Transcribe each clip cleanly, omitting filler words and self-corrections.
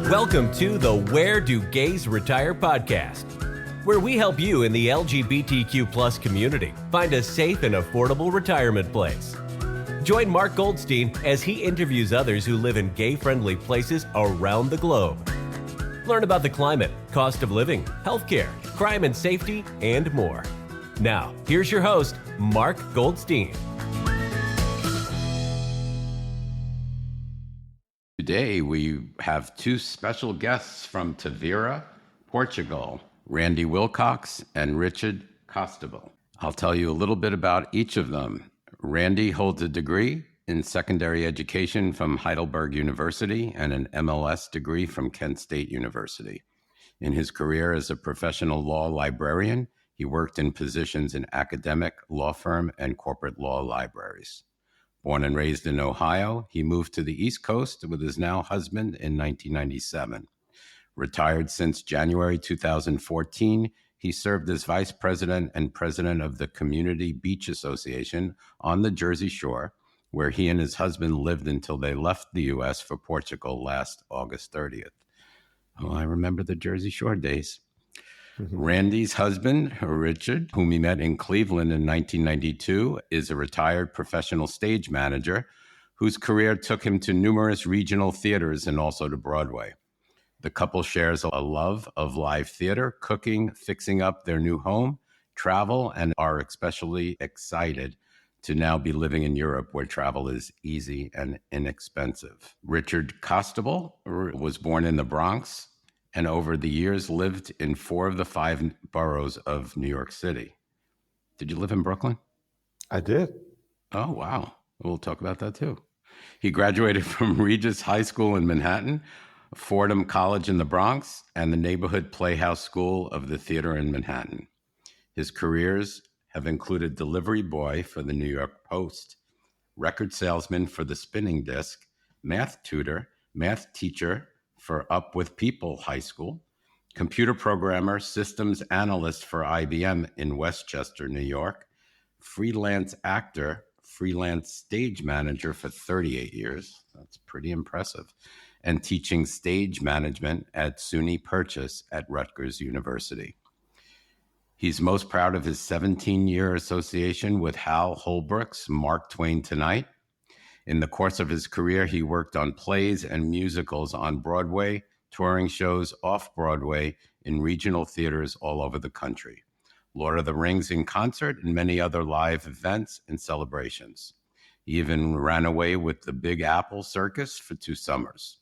Welcome to the Where Do Gays Retire podcast, where we help you in the LGBTQ plus community find a safe and affordable retirement place. Join Mark Goldstein as he interviews others who live in gay-friendly places around the globe. Learn about the climate, cost of living, healthcare, crime and safety, and more. Now, here's your host, Mark Goldstein. Today, we have two special guests from Tavira, Portugal, Randall Wilcox and Richard Costabile. I'll tell you a little bit about each of them. Randy holds a degree in secondary education from Heidelberg University and an MLS degree from Kent State University. In his career as a professional law librarian, he worked in positions in academic, law firm, and corporate law libraries. Born and raised in Ohio, he moved to the East Coast with his now husband in 1997. Retired since January 2014, he served as vice president and president of the Community Beach Association on the Jersey Shore, where he and his husband lived until they left the U.S. for Portugal last August 30th. Oh, I remember the Jersey Shore days. Randy's husband, Richard, whom he met in Cleveland in 1992, is a retired professional stage manager whose career took him to numerous regional theaters and also to Broadway. The couple shares a love of live theater, cooking, fixing up their new home, travel, and are especially excited to now be living in Europe, where travel is easy and inexpensive. Richard Costabile was born in the Bronx and over the years lived in 4 of the 5 boroughs of New York City. Did you live in Brooklyn? I did. Oh, wow. We'll talk about that too. He graduated from Regis High School in Manhattan, Fordham College in the Bronx, and the Neighborhood Playhouse School of the Theater in Manhattan. His careers have included delivery boy for the New York Post, record salesman for the Spinning Disc, math tutor, math teacher for Up With People High School, computer programmer, systems analyst for IBM in Westchester, New York, freelance actor, freelance stage manager for 38 years. That's pretty impressive. And teaching stage management at SUNY Purchase at Rutgers University. He's most proud of his 17-year association with Hal Holbrook's Mark Twain Tonight. In the course of his career, he worked on plays and musicals on Broadway, touring shows off Broadway in regional theaters all over the country, Lord of the Rings in concert, and many other live events and celebrations. He even ran away with the Big Apple Circus for 2 summers.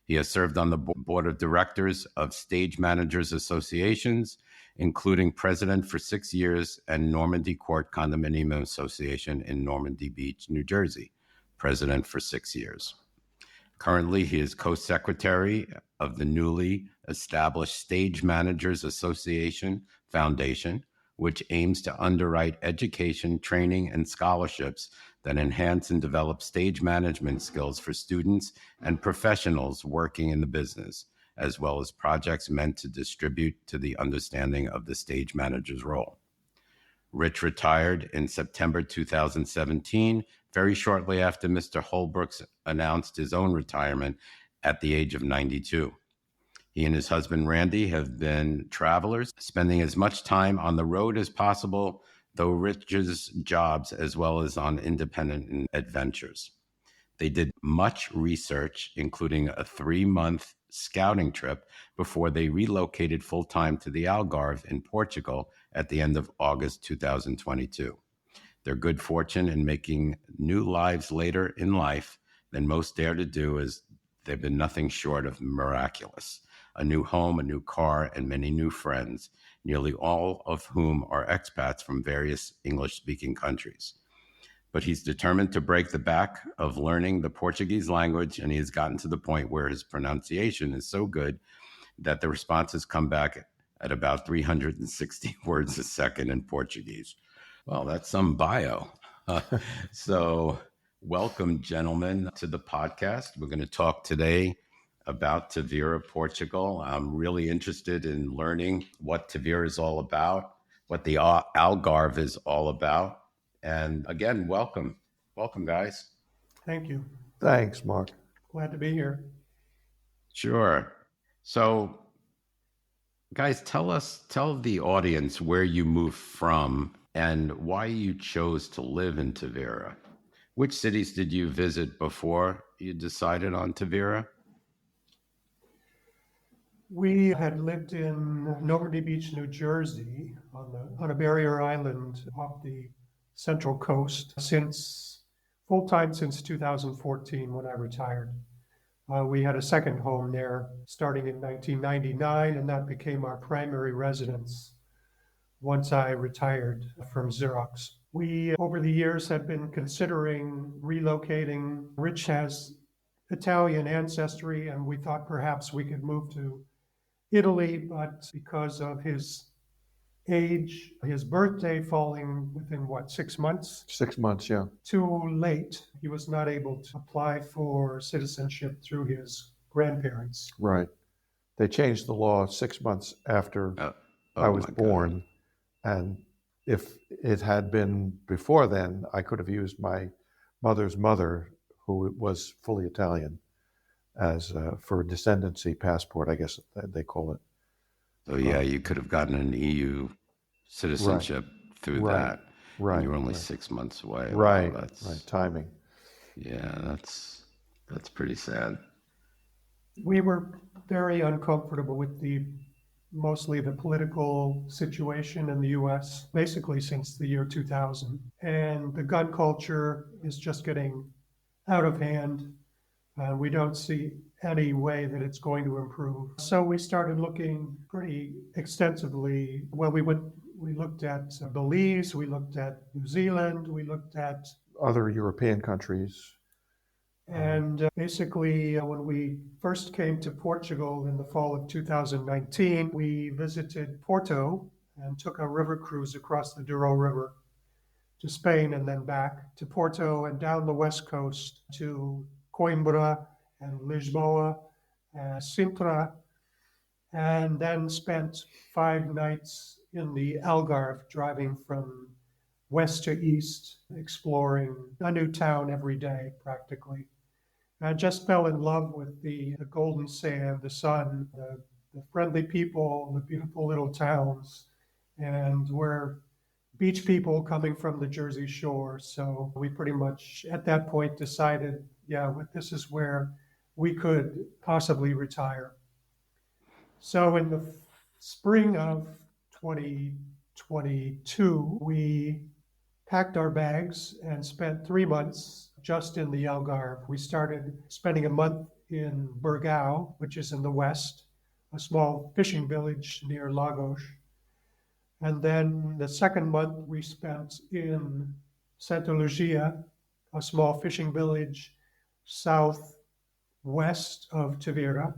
He has served on the board of directors of Stage Managers Associations, including president for 6 years, and Normandy Court Condominium Association in Normandy Beach, New Jersey, president for 6 years. Currently, he is co-secretary of the newly established Stage Managers Association Foundation, which aims to underwrite education, training, and scholarships that enhance and develop stage management skills for students and professionals working in the business, as well as projects meant to distribute to the understanding of the stage manager's role. Rich retired in September 2017, very shortly after Mr. Holbrook's announced his own retirement at the age of 92. He and his husband, Randy, have been travelers, spending as much time on the road as possible, though Rich's jobs as well as on independent adventures. They did much research, including a 3-month scouting trip before they relocated full-time to the Algarve in Portugal at the end of August 2022. Their good fortune in making new lives later in life than most dare to do is they've been nothing short of miraculous. A new home, a new car, and many new friends, nearly all of whom are expats from various English-speaking countries. But he's determined to break the back of learning the Portuguese language, and he has gotten to the point where his pronunciation is so good that the responses come back at about 360 words a second in Portuguese. Well, that's some bio. So welcome, gentlemen, to the podcast. We're going to talk today about Tavira, Portugal. I'm really interested in learning what Tavira is all about, what the Algarve is all about. And again, welcome. Welcome, guys. Thank you. Thanks, Mark. Glad to be here. Sure. So, guys, tell the audience where you moved from and why you chose to live in Tavira. Which cities did you visit before you decided on Tavira? We had lived in Normandy Beach, New Jersey, on a barrier island off the Central Coast since full time since 2014 when I retired. We had a second home there starting in 1999, and that became our primary residence once I retired from Xerox. We, over the years, had been considering relocating. Rich has Italian ancestry, and we thought perhaps we could move to Italy, but because of his age, his birthday falling within 6 months? 6 months, yeah. Too late. He was not able to apply for citizenship through his grandparents. Right. They changed the law 6 months after Oh I was my God. born. And if it had been before then, I could have used my mother's mother, who was fully Italian, as for a descendancy passport, I guess they call it. So yeah, you could have gotten an EU citizenship through that. Right. And you were only right. 6 months away. Wow, Right. that's Right. Timing. yeah, that's pretty sad. We were very uncomfortable with mostly the political situation in the US, basically since the year 2000. And the gun culture is just getting out of hand. We don't see any way that it's going to improve. So we started looking pretty extensively. Well, we looked at Belize, we looked at New Zealand, we looked at Other European countries. And basically, when we first came to Portugal in the fall of 2019, we visited Porto and took a river cruise across the Douro River to Spain and then back to Porto and down the west coast to Coimbra and Lisboa and Sintra, and then spent 5 nights in the Algarve, driving from west to east, exploring a new town every day practically. I just fell in love with the golden sand, the sun, the friendly people, the beautiful little towns, and we're beach people coming from the Jersey Shore. So we pretty much at that point decided, this is where we could possibly retire. So in the spring of 2022, we packed our bags and spent 3 months just in the Algarve. We started spending a month in Burgao, which is in the west, a small fishing village near Lagos. And then the second month we spent in Santa Lucia, a small fishing village southwest of Tavira.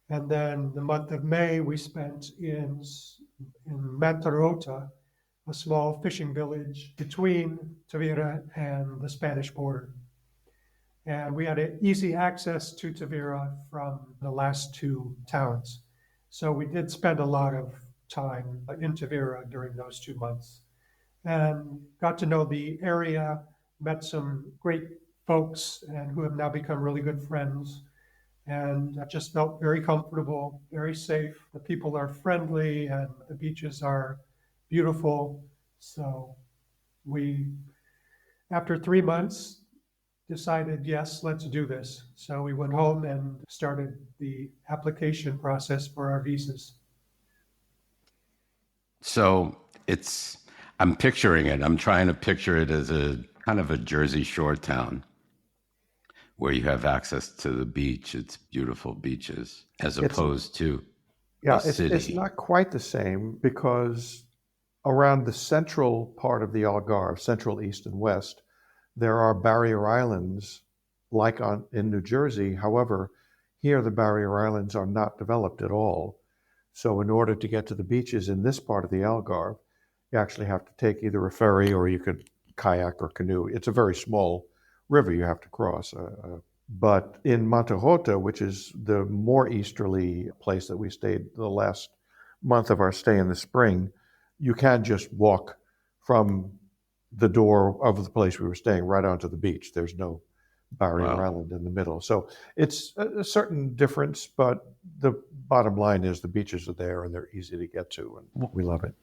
And then the month of May we spent in Mantarota, a small fishing village between Tavira and the Spanish border. And we had easy access to Tavira from the last 2 towns. So we did spend a lot of time in Tavira during those 2 months and got to know the area, met some great folks and who have now become really good friends. And I just felt very comfortable, very safe. The people are friendly and the beaches are beautiful. So we, after 3 months, decided, yes, let's do this. So we went home and started the application process for our visas. So I'm picturing it. I'm trying to picture it as a kind of a Jersey Shore town where you have access to the beach. It's beautiful beaches as opposed to a city. It's not quite the same because around the central part of the Algarve, central, east, and west, there are barrier islands like in New Jersey. However, here the barrier islands are not developed at all. So in order to get to the beaches in this part of the Algarve, you actually have to take either a ferry or you could kayak or canoe. It's a very small river you have to cross. But in Mantarota, which is the more easterly place that we stayed the last month of our stay in the spring, you can just walk from the door of the place we were staying right onto the beach. There's no Barrier Wow. Island in the middle. So it's a certain difference, but the bottom line is the beaches are there and they're easy to get to, and we love it.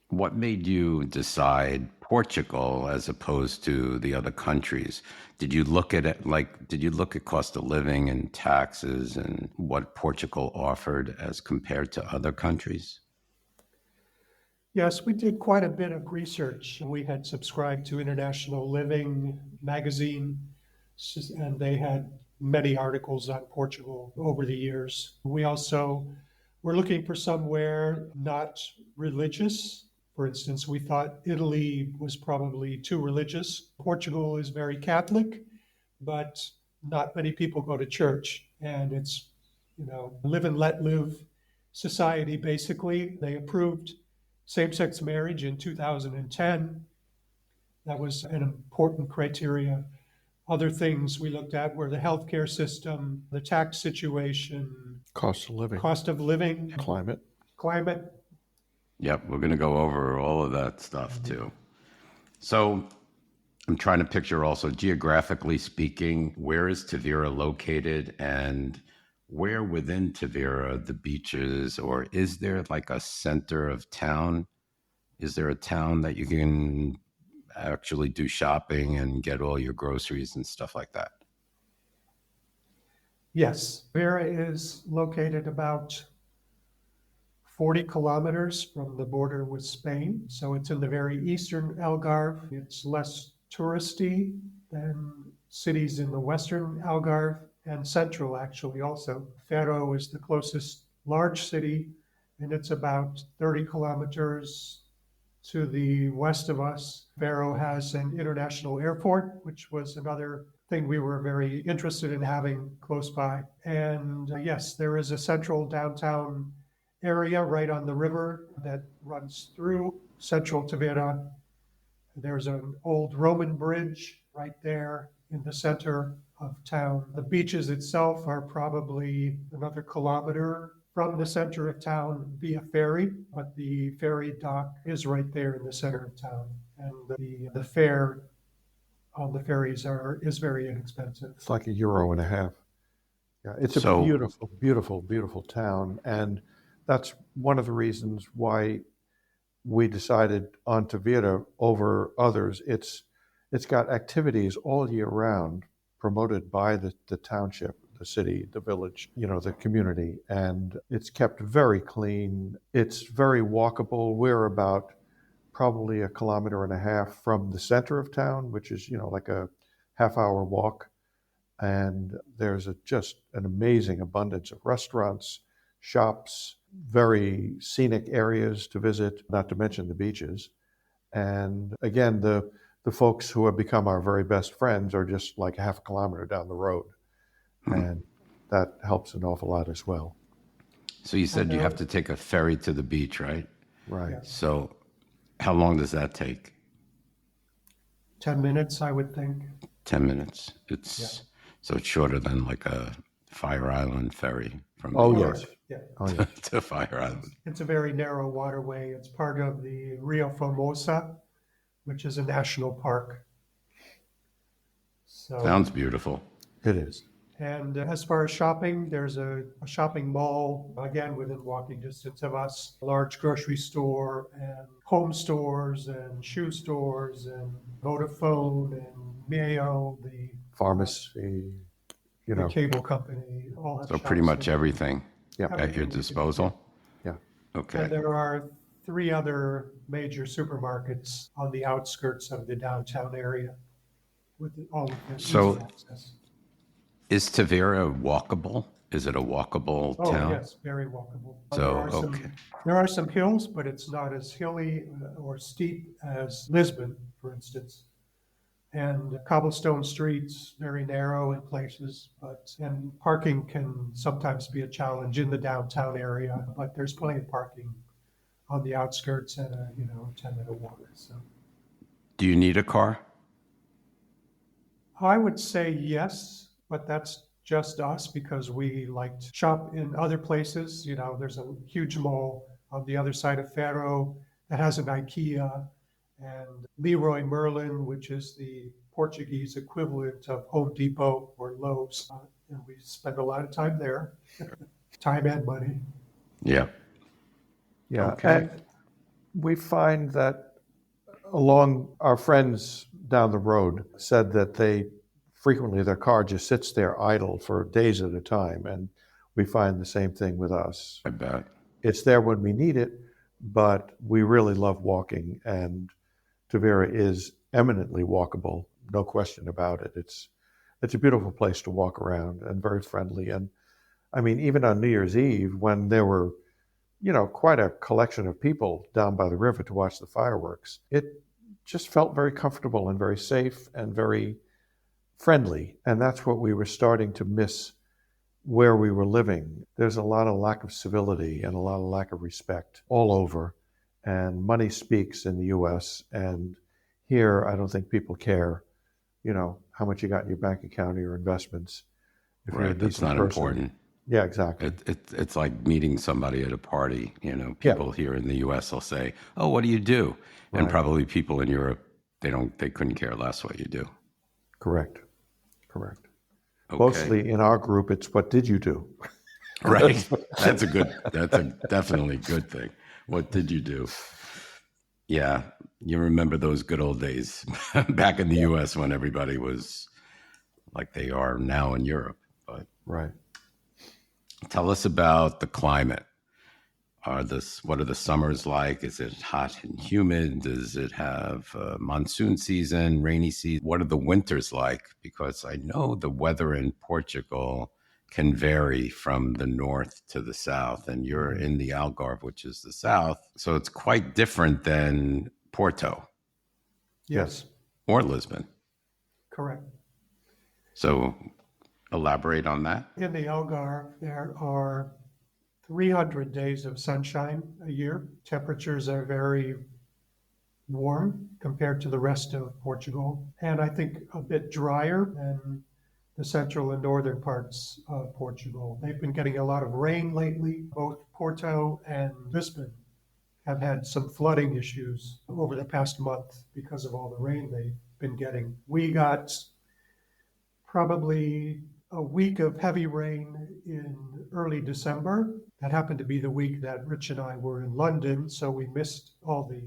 What made you decide Portugal as opposed to the other countries? Did you look at it like, did you look at cost of living and taxes and what Portugal offered as compared to other countries? Yes, we did quite a bit of research. We had subscribed to International Living magazine, and they had many articles on Portugal over the years. We also were looking for somewhere not religious. For instance, we thought Italy was probably too religious. Portugal is very Catholic, but not many people go to church. And it's, live and let live society, basically. They approved same-sex marriage in 2010. That was an important criteria. Other things we looked at were the healthcare system, the tax situation, Cost of living, cost of living, climate. climate. Yep, we're going to go over all of that stuff too. So I'm trying to picture also geographically speaking, where is Tavira located and where within Tavira the beaches, or is there like a center of town? Is there a town that you can actually do shopping and get all your groceries and stuff like that? Yes, Vera is located about 40 kilometers from the border with Spain. So it's in the very eastern Algarve. It's less touristy than cities in the western Algarve and central, actually, also. Faro is the closest large city, and it's about 30 kilometers to the west of us. Faro has an international airport, which was another thing we were very interested in having close by. And yes, there is a central downtown area right on the river that runs through central Tavira. There's an old Roman bridge right there in the center of town. The beaches itself are probably another kilometer from the center of town via ferry, but the ferry dock is right there in the center of town. And the fare on the ferries is very inexpensive. It's like €1.50. Yeah, it's a So- beautiful, beautiful, beautiful town, and that's one of the reasons why we decided on Tavira over others. It's got activities all year round promoted by the township, the city, the village, the community, and it's kept very clean. It's very walkable. We're about probably 1.5 kilometers from the center of town, which is, like a half-hour walk. And there's just an amazing abundance of restaurants, shops, very scenic areas to visit, not to mention the beaches. And again, the folks who have become our very best friends are just like 0.5 kilometer down the road. And that helps an awful lot as well. So you said you have to take a ferry to the beach, right? Right. Yes. So how long does that take? 10 minutes, I would think. 10 minutes. So it's shorter than like a Fire Island ferry from Oh, New yes. York Yeah. Oh, yeah. to Fire Island. It's a very narrow waterway. It's part of the Rio Formosa, which is a national park. So, Sounds beautiful. It is. and as far as shopping, there's a shopping mall, again, within walking distance of us, a large grocery store and home stores and shoe stores and Vodafone and Mayo, the Pharmacy, the cable company, all have So pretty shops much there. everything Yeah. at your disposal? Yeah. Okay. And there are 3 other major supermarkets on the outskirts of the downtown area with all of this So- access. Is Tavira walkable? Is it a walkable Oh, town? yes, very walkable. So, There are some hills, but it's not as hilly or steep as Lisbon, for instance. And cobblestone streets, very narrow in places, and parking can sometimes be a challenge in the downtown area, but there's plenty of parking on the outskirts and a 10-minute walk. So Do you need a car? I would say yes, but that's just us because we like to shop in other places. There's a huge mall on the other side of Faro that has an IKEA, and Leroy Merlin, which is the Portuguese equivalent of Home Depot or Lowe's. And we spend a lot of time there, time and money. Yeah. Yeah. Okay. And we find that our friends down the road said that frequently their car just sits there idle for days at a time. And we find the same thing with us. I bet. It's there when we need it, but we really love walking, and Tavira is eminently walkable, no question about it. It's a beautiful place to walk around and very friendly. And I mean, even on New Year's Eve, when there were, quite a collection of people down by the river to watch the fireworks, it just felt very comfortable and very safe and very friendly. And that's what we were starting to miss where we were living. There's a lot of lack of civility and a lot of lack of respect all over. And money speaks in the U.S. And here, I don't think people care, how much you got in your bank account or your investments. If you're a Right. That's decent not person. important. Yeah, exactly. It's like meeting somebody at a party. People here in the U.S. will say, "Oh, what do you do?" And Right. probably people in Europe, they couldn't care less what you do. Correct. Okay. Mostly in our group, it's what did you do? Right. That's a definitely good thing. What did you do? Yeah. You remember those good old days back in the U.S. when everybody was like they are now in Europe. But Right. tell us about the climate. What are the summers like? Is it hot and humid? Does it have monsoon season, rainy season? What are the winters like? Because I know the weather in Portugal can vary from the north to the south, and you're in the Algarve, which is the south. So it's quite different than Porto Yes, or Lisbon. correct. So elaborate on that. In the Algarve, there are 300 days of sunshine a year. Temperatures are very warm compared to the rest of Portugal, and I think a bit drier than the central and northern parts of Portugal. They've been getting a lot of rain lately. Both Porto and Lisbon have had some flooding issues over the past month because of all the rain they've been getting. We got probably a week of heavy rain in early December. That happened to be the week that Rich and I were in London, so we missed all the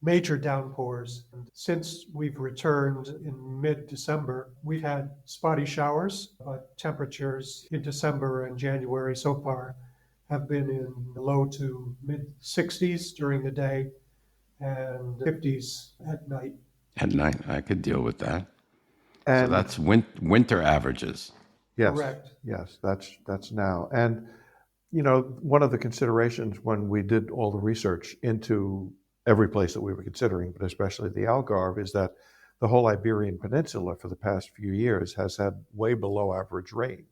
major downpours. And since we've returned in mid-December, we've had spotty showers, but temperatures in December and January so far have been in the low to mid-60s during the day and 50s at night. At night, I could deal with that. So And that's winter averages. yes, Correct. yes, that's now. And one of the considerations when we did all the research into every place that we were considering, but especially the Algarve, is that the whole Iberian Peninsula for the past few years has had way below average rain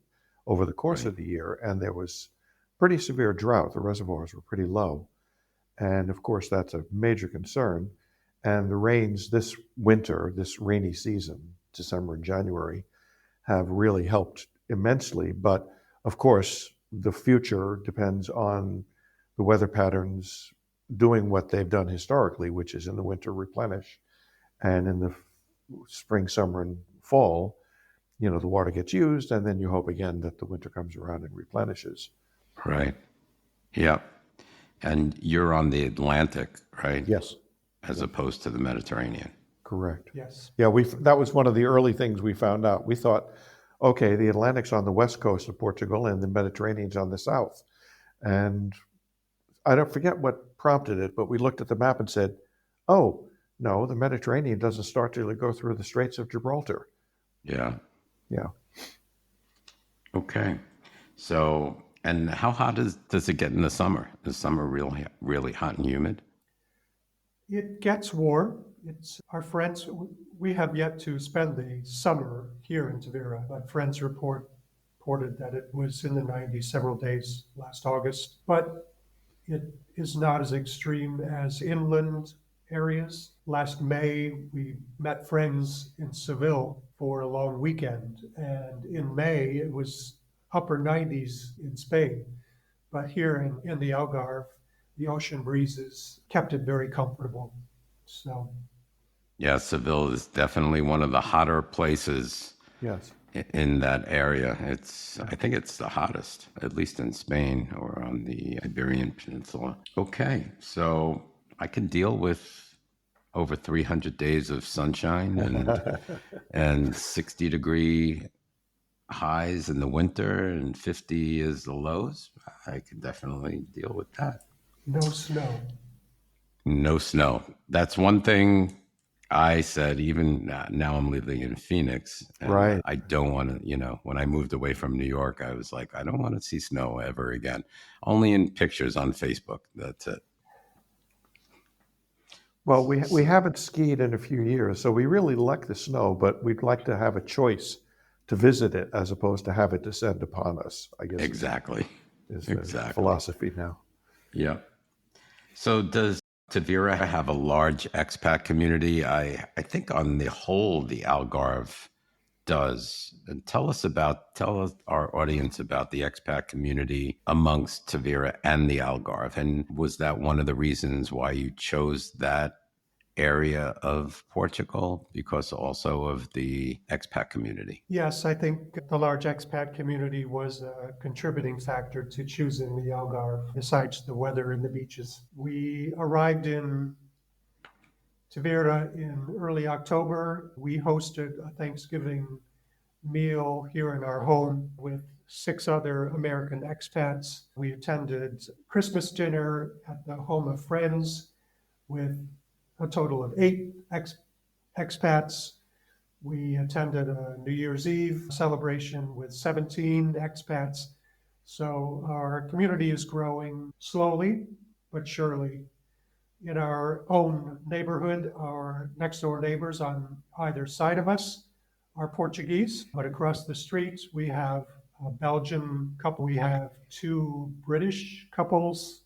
over the course of the year, and there was pretty severe drought. The reservoirs were pretty low, and of course that's a major concern. And the rains this winter, this rainy season, December and January, have really helped immensely. But of course, the future depends on the weather patterns doing what they've done historically, which is in the winter replenish, and in the spring, summer, and fall, the water gets used, and then you hope again that the winter comes around and replenishes. Right. Yeah. And you're on the Atlantic, right? Yes, As opposed to the Mediterranean. correct. Yes. Yeah, that was one of the early things we found out. We thought, okay, the Atlantic's on the west coast of Portugal and the Mediterranean's on the south. And I don't forget what prompted it, but we looked at the map and said, oh, no, the Mediterranean doesn't start till it go through the Straits of Gibraltar. Yeah. Yeah. Okay. So, and how hot does it get in the summer? Is summer really hot and humid? It gets warm. It's our friends. We have yet to spend the summer here in Tavira, but friends reported that it was in the 90s several days last August. But it is not as extreme as inland areas. Last May, we met friends in Seville for a long weekend, and in May it was upper 90s in Spain. But here in the Algarve, the ocean breezes kept it very comfortable. So Yeah, Seville is definitely one of the hotter places Yes. in that area. I think it's the hottest, at least in Spain or on the Iberian Peninsula. Okay, so I can deal with over 300 days of sunshine and 60-degree highs in the winter and 50 is the lows. I can definitely deal with that. No snow. No snow. That's one thing I said, even now I'm living in Phoenix, and Right. I don't want to, when I moved away from New York, I was like, I don't want to see snow ever again. Only in pictures on Facebook. That's it. Well, we haven't skied in a few years, so we really like the snow, but we'd like to have a choice to visit it as opposed to have it descend upon us, I guess Exactly. is the Exactly. philosophy now. Yep. So does Tavira have a large expat community? I think on the whole, the Algarve does. And tell us our audience about the expat community amongst Tavira and the Algarve. And was that one of the reasons why you chose that area of Portugal, because also of the expat community? Yes, I think the large expat community was a contributing factor to choosing the Algarve, besides the weather and the beaches. We arrived in Tavira in early October. We hosted a Thanksgiving meal here in our home with 6 other American expats. We attended Christmas dinner at the home of friends with a total of 8 expats. We attended a New Year's Eve celebration with 17 expats. So our community is growing slowly but surely. In our own neighborhood, our next door neighbors on either side of us are Portuguese, but across the street we have a Belgian couple, we have 2 British couples,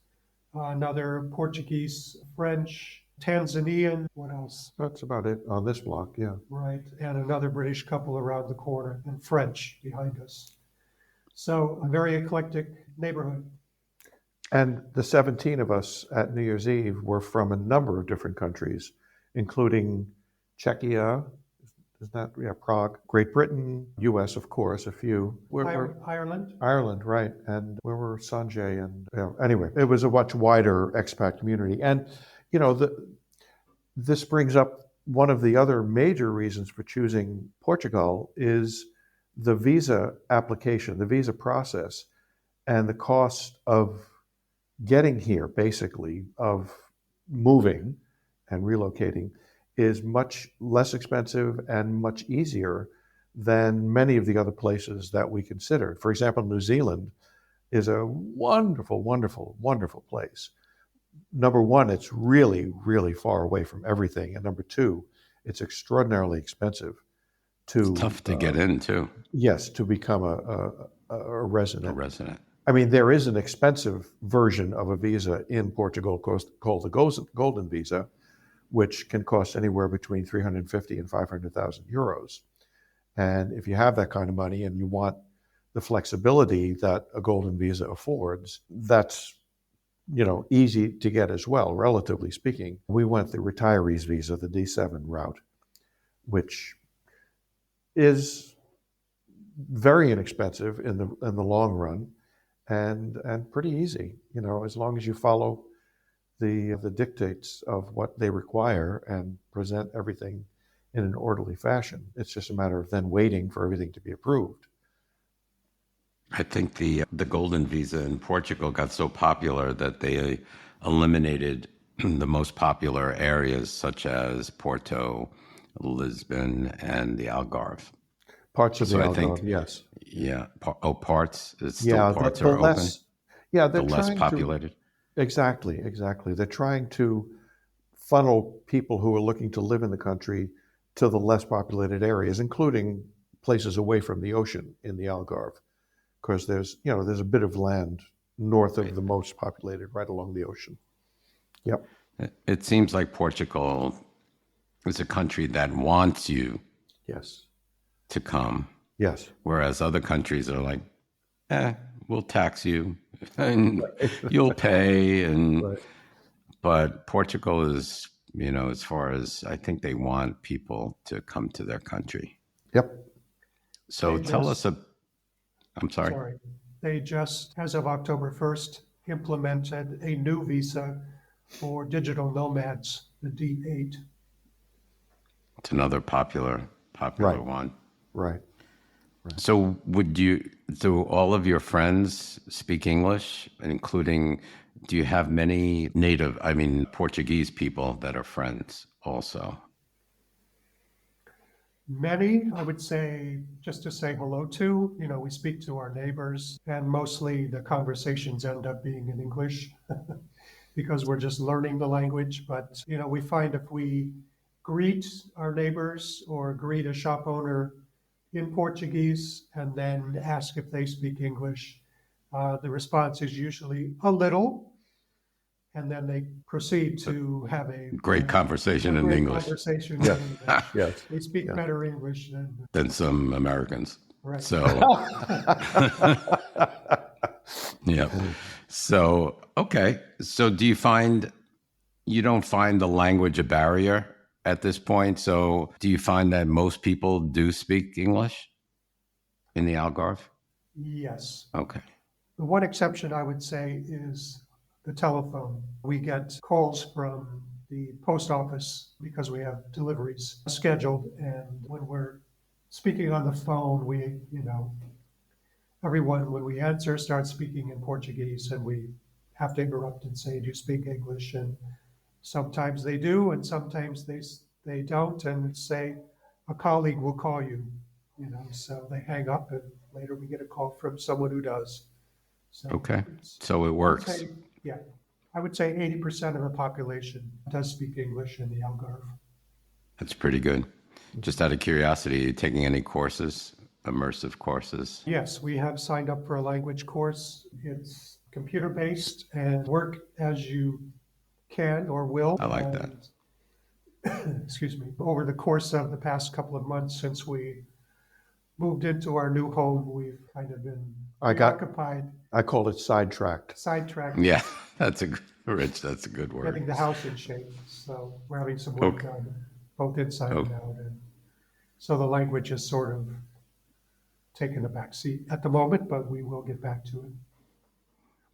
another Portuguese, French, Tanzanian, what else? That's about it on this block, yeah. Right, and another British couple around the corner, and French behind us. So a very eclectic neighborhood. And the 17 of us at New Year's Eve were from a number of different countries, including Czechia, is that, yeah, Prague, Great Britain, US, of course, a few. Ireland? Ireland, right. And where were Sanjay and, anyway, it was a much wider expat community. And, this brings up one of the other major reasons for choosing Portugal is the visa application, the visa process, and the cost of getting here, basically, of moving and relocating, is much less expensive and much easier than many of the other places that we considered. For example, New Zealand is a wonderful, wonderful, wonderful place. Number one, it's really, really far away from everything. And number two, it's extraordinarily expensive to... It's tough to get in, too. Yes, to become a resident. A resident. I mean, there is an expensive version of a visa in Portugal called the Golden Visa, which can cost anywhere between 350 and 500,000 euros. And if you have that kind of money and you want the flexibility that a Golden Visa affords, that's easy to get as well, relatively speaking. We went the retirees visa, the D7 route, which is very inexpensive in the long run, and pretty easy. As long as you follow the dictates of what they require and present everything in an orderly fashion. It's just a matter of then waiting for everything to be approved. I think the Golden Visa in Portugal got so popular that they eliminated the most popular areas such as Porto, Lisbon, and the Algarve. Parts of the Algarve, I think, yes. Yeah. Parts? It's still parts are open? Yeah, the less populated? Exactly. They're trying to funnel people who are looking to live in the country to the less populated areas, including places away from the ocean in the Algarve. Because there's a bit of land north of the most populated, right along the ocean. Yep. It seems like Portugal is a country that wants you to come. Yes. Whereas other countries are like, we'll tax you and you'll pay. But Portugal is as far as I think they want people to come to their country. Yep. So They tell just- us I'm sorry. Sorry. They just, as of October 1st, implemented a new visa for digital nomads, the D8. It's another popular Right. one. Right. So do all of your friends speak English, including, do you have many Portuguese people that are friends also? Many, I would say, just to say hello to, we speak to our neighbors, and mostly the conversations end up being in English because we're just learning the language. But, we find if we greet our neighbors or greet a shop owner in Portuguese and then ask if they speak English, the response is usually a little, and then they proceed to have a Great conversation in great English conversation Yeah. in English. Yes. They speak Yeah. better English than some Americans. right. So, yeah. So, okay. So you don't find the language a barrier at this point? So do you find that most people do speak English in the Algarve? Yes. Okay. The one exception I would say is the telephone. We get calls from the post office because we have deliveries scheduled, and when we're speaking on the phone, everyone, when we answer, starts speaking in Portuguese, and we have to interrupt and say, "Do you speak English?" And sometimes they do, and sometimes they don't, and say, "A colleague will call you," so they hang up, and later we get a call from someone who does. So Okay. it's- So it I would works. say- Yeah, I would say 80% of the population does speak English in the Algarve. That's pretty good. Just out of curiosity, are you taking any courses, immersive courses? Yes, we have signed up for a language course. It's computer-based and work as you can or will. I like that. Excuse me. Over the course of the past couple of months since we moved into our new home, we've kind of been occupied, I call it sidetracked. sidetracked, Yeah, that's a good word. getting the house in shape. So we're having some work Okay. done, both inside Okay. and out. And so the language is sort of taking a back seat at the moment, but we will get back to it.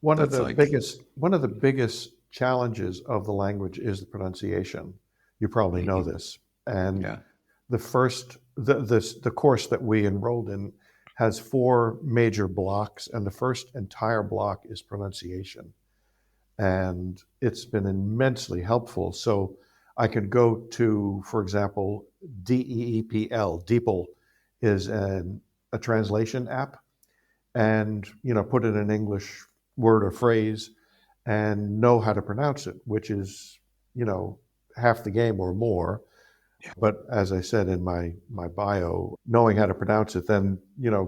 One of That's the biggest challenges of the language is the pronunciation. You probably know this. And Yeah. the course that we enrolled in has 4 major blocks, and the first entire block is pronunciation. And it's been immensely helpful. So I could go to, for example, DEEPL. DeepL is a translation app, and put in an English word or phrase and know how to pronounce it, which is half the game or more. But as I said in my bio, knowing how to pronounce it then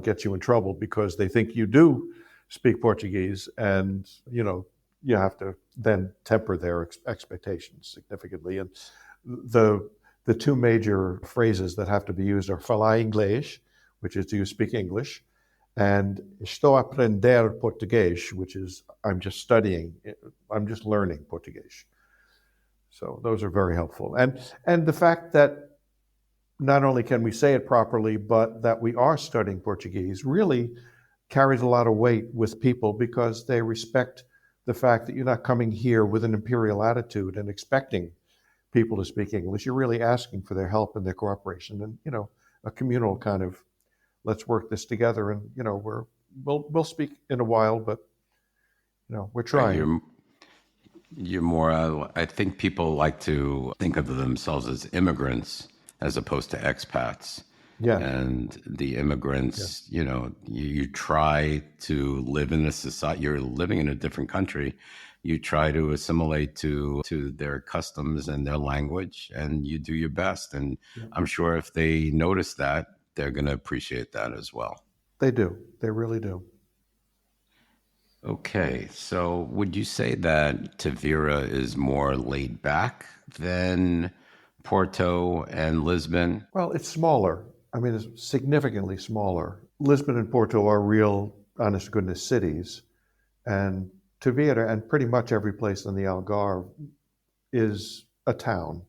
gets you in trouble because they think you do speak Portuguese, and you have to then temper their expectations significantly. And the 2 major phrases that have to be used are falar inglês, which is, do you speak English? And estou a aprender português, which is, I'm just learning Portuguese. So those are very helpful. And the fact that not only can we say it properly, but that we are studying Portuguese really carries a lot of weight with people because they respect the fact that you're not coming here with an imperial attitude and expecting people to speak English. You're really asking for their help and their cooperation, and a communal kind of, let's work this together. And we'll speak in a while, but we're trying. You're more, I think people like to think of themselves as immigrants as opposed to expats. Yeah. And the immigrants, you try to live in a society, you're living in a different country. You try to assimilate to their customs and their language, and you do your best. And I'm sure if they notice that, they're going to appreciate that as well. They do. They really do. Okay, so would you say that Tavira is more laid back than Porto and Lisbon? Well, it's smaller. I mean, it's significantly smaller. Lisbon and Porto are real, honest to goodness cities. And Tavira, and pretty much every place in the Algarve, is a town.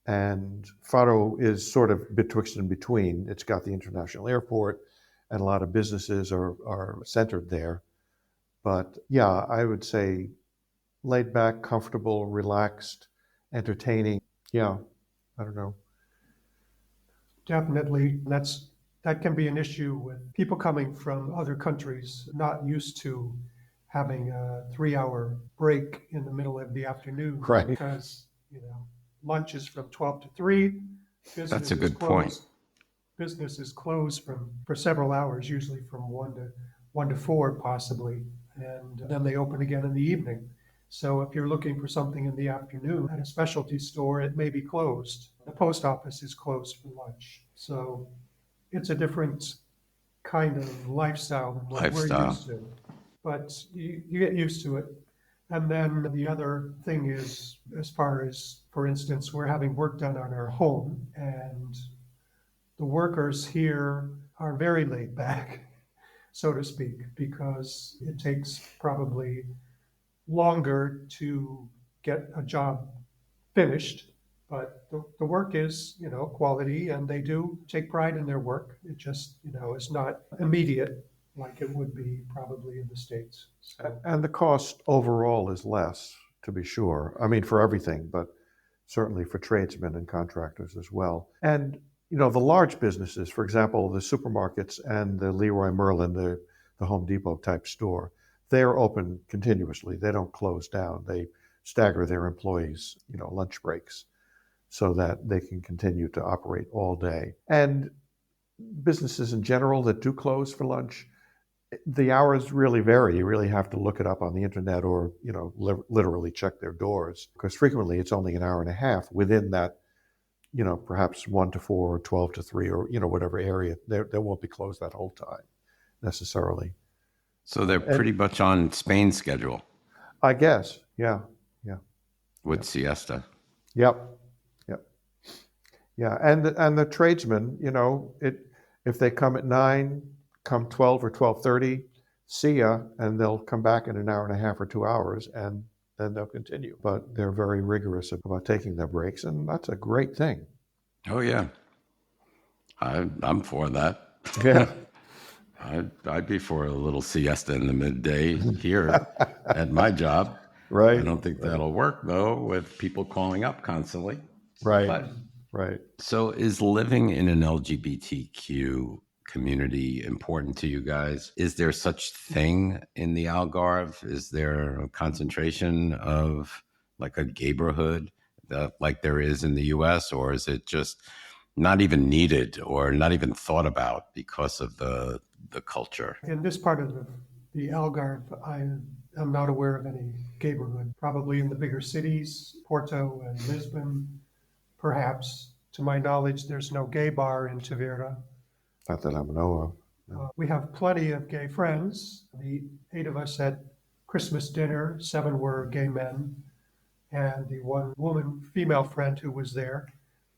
And Faro is sort of betwixt and between. It's got the international airport, and a lot of businesses are centered there. But yeah, I would say laid back, comfortable, relaxed, entertaining. Yeah, I don't know. Definitely, that can be an issue with people coming from other countries, not used to having a 3-hour break in the middle of the afternoon. Right. Because, lunch is from 12 to 3. That's a good point. Business is closed for several hours, usually from 1 to 4 possibly, and then they open again in the evening. So if you're looking for something in the afternoon at a specialty store, it may be closed. The post office is closed for lunch. So it's a different kind of lifestyle than what we're used to. But you get used to it. And then the other thing is, as far as, for instance, we're having work done on our home, and the workers here are very laid back, so to speak, because it takes probably longer to get a job finished. But the work is, quality, and they do take pride in their work. It just, is not immediate like it would be probably in the States. So. And the cost overall is less, to be sure. I mean, for everything, but certainly for tradesmen and contractors as well. And, the large businesses, for example, the supermarkets and the Leroy Merlin, the Home Depot type store, they're open continuously. They don't close down. They stagger their employees, lunch breaks, so that they can continue to operate all day. And businesses in general that do close for lunch, the hours really vary. You really have to look it up on the internet or, literally check their doors, because frequently it's only an hour and a half within that, perhaps 1 to 4 or 12 to 3 or, whatever area. They won't be closed that whole time necessarily. So they're pretty much on Spain's schedule. I guess. Yeah. With siesta. Yep. Yeah. And the tradesmen, if they come at 9, come 12 or 12:30, see ya, and they'll come back in an hour and a half or 2 hours, and then they'll continue. But they're very rigorous about taking their breaks, and that's a great thing. Oh yeah, I'm for that. Yeah. I'd be for a little siesta in the midday here at my job. Right. I don't think that'll work though with people calling up constantly. Right. But, right. So is living in an LGBTQ community important to you guys? Is there such thing in the Algarve? Is there a concentration of like a gayborhood like there is in the US, or is it just not even needed or not even thought about because of the culture? In this part of the Algarve, I am not aware of any gayborhood. Probably in the bigger cities, Porto and Lisbon, perhaps. To my knowledge, there's no gay bar in Tavira. Not that I know of. No. We have plenty of gay friends. The 8 of us at Christmas dinner, 7 were gay men, and the one woman, female friend who was there,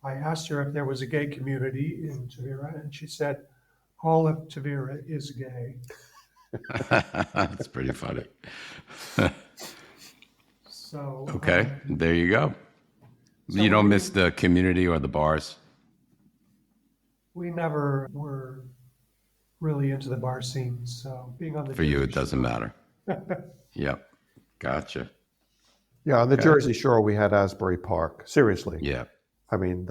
I asked her if there was a gay community in Tavira, and she said, all of Tavira is gay. That's pretty funny. So okay, there you go. So you don't miss the community or the bars? We never were really into the bar scene, so being on the For you, it doesn't matter. Yep, gotcha. Yeah, on the Jersey Shore, we had Asbury Park. Seriously. Yeah. I mean,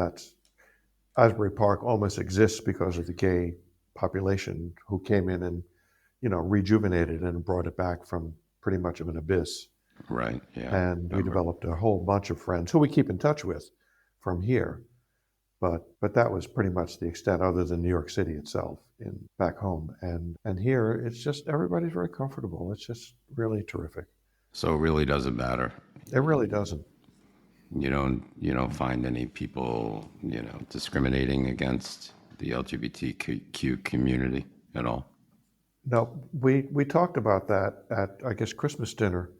Asbury Park almost exists because of the gay population who came in and, rejuvenated and brought it back from pretty much of an abyss. Right, yeah. And we developed a whole bunch of friends who we keep in touch with from here. But that was pretty much the extent, other than New York City itself, back home. And here, it's just, everybody's very comfortable. It's just really terrific. So it really doesn't matter. It really doesn't. You don't find any people, discriminating against the LGBTQ community at all? No, we talked about that at, I guess, Christmas dinner.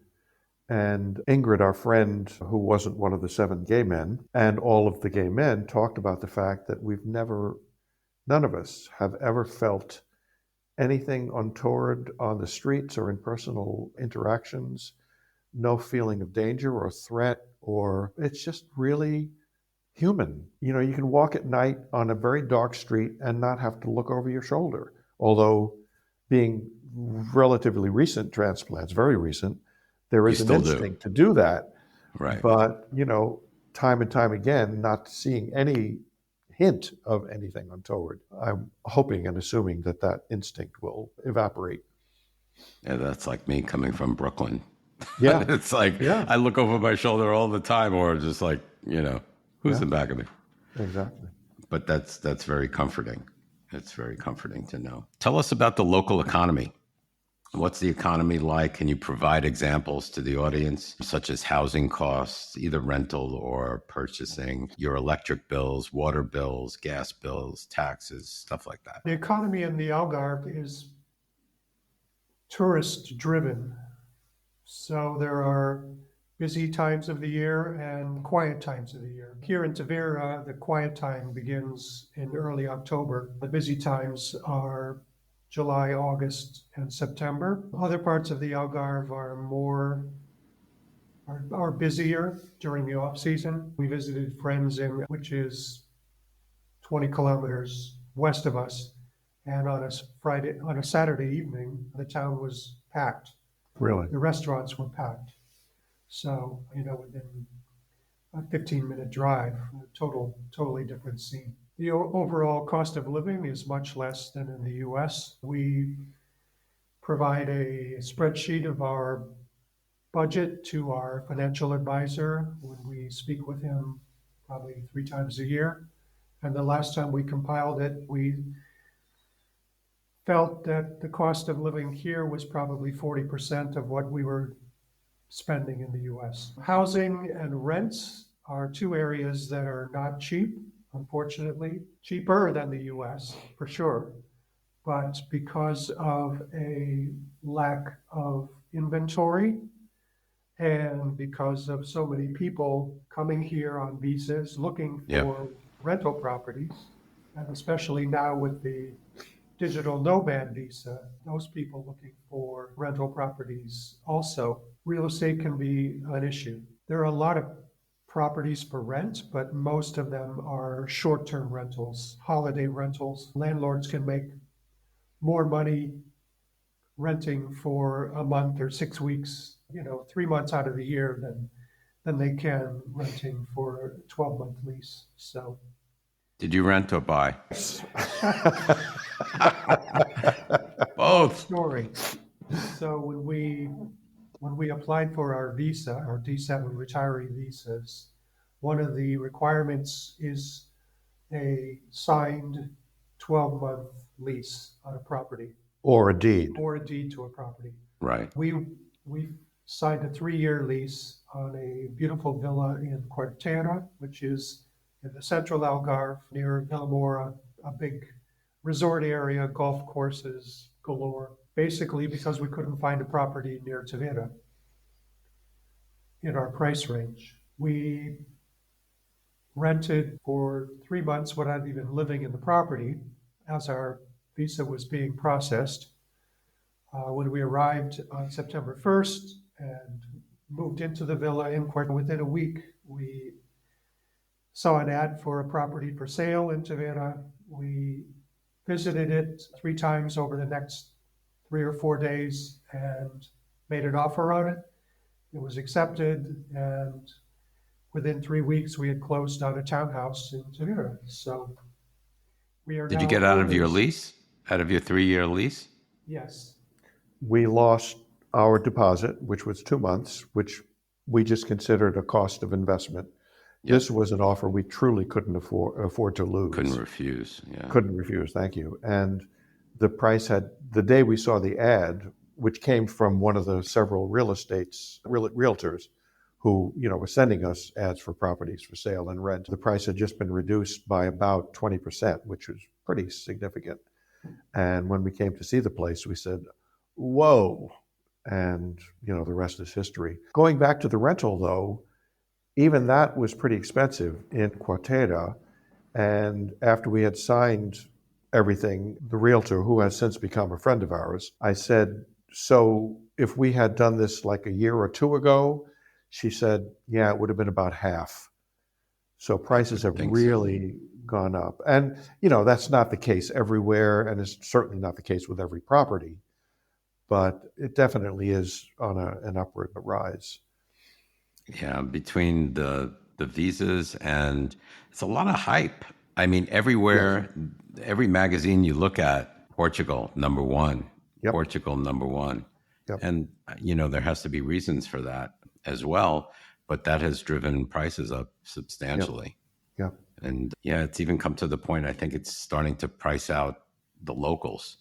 And Ingrid, our friend, who wasn't one of the 7 gay men, and all of the gay men talked about the fact that none of us have ever felt anything untoward on the streets or in personal interactions, no feeling of danger or threat or it's just really human. You know, you can walk at night on a very dark street and not have to look over your shoulder. Although being relatively recent transplants, very recent, there is an instinct to do that. Right. But, you know, time and time again, not seeing any hint of anything untoward. I'm hoping and assuming that that instinct will evaporate. Yeah, that's like me coming from Brooklyn. Yeah. It's like, I look over my shoulder all the time, or just like, you know, who's in back of me? Exactly. But that's very comforting. It's very comforting to know. Tell us about the local economy. What's the economy like? Can you provide examples to the audience, such as housing costs, either rental or purchasing, your electric bills, water bills, gas bills, taxes, stuff like that? The economy in the Algarve is tourist driven. So there are busy times of the year and quiet times of the year. Here in Tavira, the quiet time begins in early October. The busy times are July, August, and September. Other parts of the Algarve are busier during the off season. We visited friends which is 20 kilometers west of us, and on a Saturday evening, the town was packed. Really? The restaurants were packed. So, you know, within a 15-minute drive, totally different scene. The overall cost of living is much less than in the US. We provide a spreadsheet of our budget to our financial advisor when we speak with him probably 3 times a year. And the last time we compiled it, we felt that the cost of living here was probably 40% of what we were spending in the US. Housing and rents are 2 areas that are not cheap. Unfortunately, cheaper than the US, for sure. But because of a lack of inventory and because of so many people coming here on visas looking for rental properties, and especially now with the digital nomad visa, those people looking for rental properties also, real estate can be an issue. There are a lot of properties for rent, but most of them are short-term rentals, holiday rentals. Landlords can make more money renting for a month or 6 weeks, 3 months out of the year than they can renting for a 12-month lease. So, did you rent or buy? Both. Story. So when we applied for our visa, our D7 retiree visas, one of the requirements is a signed 12-month lease on a property. Or a deed. Or a deed to a property. Right. We signed a 3-year lease on a beautiful villa in Quartera, which is in the central Algarve near Villamora, a big resort area, golf courses galore. Basically because we couldn't find a property near Tavira in our price range. We rented for 3 months without even living in the property as our visa was being processed. When we arrived on September 1st and moved into the villa in Quartera, within a week, we saw an ad for a property for sale in Tavira. We visited it 3 times over the next 3 or 4 days and made an offer on it. It was accepted, and within 3 weeks we had closed on a townhouse in Tavira. So we are. Did you get out of your lease? Out of your 3-year lease? Yes. We lost our deposit, which was 2 months, which we just considered a cost of investment. Yep. This was an offer we truly couldn't afford to lose. Couldn't refuse. Yeah. Couldn't refuse. Thank you. And the price had, the day we saw the ad, which came from one of the several realtors who, were sending us ads for properties for sale and rent, the price had just been reduced by about 20%, which was pretty significant. And when we came to see the place, we said, whoa. And, the rest is history. Going back to the rental, though, even that was pretty expensive in Quartera. And after we had signed everything, the realtor, who has since become a friend of ours, I said, so if we had done this like a year or 2 ago, she said, yeah, it would have been about half. So prices have think so. really gone up. And, that's not the case everywhere, and it's certainly not the case with every property, but it definitely is on an upward rise. Yeah, between the visas, and it's a lot of hype. I mean, everywhere, every magazine you look at, Portugal number one, Yep. Portugal number one. Yep. And there has to be reasons for that as well, but that has driven prices up substantially. Yep. And yeah, it's even come to the point, I think it's starting to price out the locals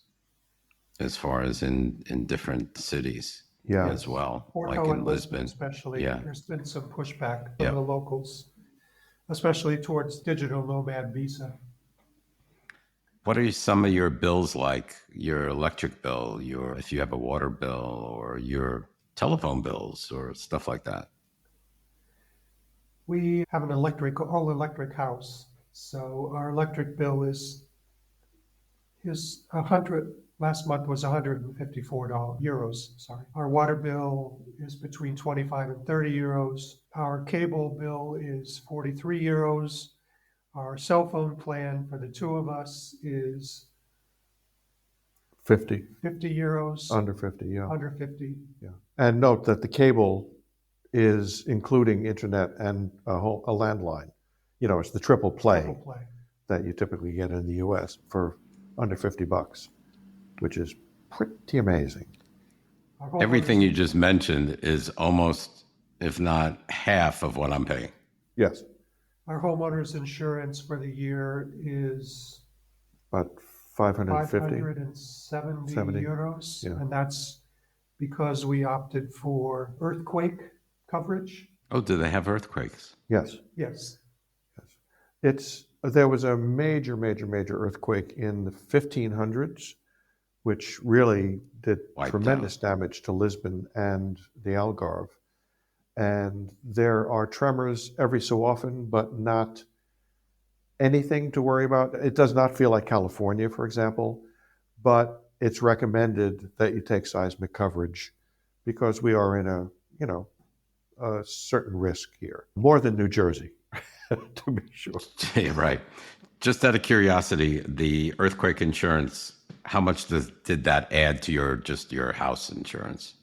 as far as in different cities as well, Porto like in and Lisbon. especially. Yeah. There's been some pushback from the locals, especially towards digital nomad visa. What are some of your bills like? Your electric bill, if you have a water bill, or your telephone bills or stuff like that? We have an all electric house. So our electric bill is 100, last month was 154 euros. Sorry. Our water bill is between 25 and 30 euros. Our cable bill is 43 euros. Our cell phone plan for the two of us is 50 euros. Under 50, yeah. Under 50. Yeah. And note that the cable is including internet and a landline. It's the triple play that you typically get in the US for under $50, which is pretty amazing. Everything you just mentioned is almost, if not half, of what I'm paying. Yes. Our homeowner's insurance for the year is about 550. 570 euros. Yeah. And that's because we opted for earthquake coverage. Oh, do they have earthquakes? Yes. Yes. There was a major earthquake in the 1500s, which really did tremendous damage to Lisbon and the Algarve. And there are tremors every so often, but not anything to worry about. It does not feel like California, for example, but it's recommended that you take seismic coverage because we are in a certain risk here, more than New Jersey, to be sure. Yeah, right. Just out of curiosity, the earthquake insurance, how much did that add to your house insurance?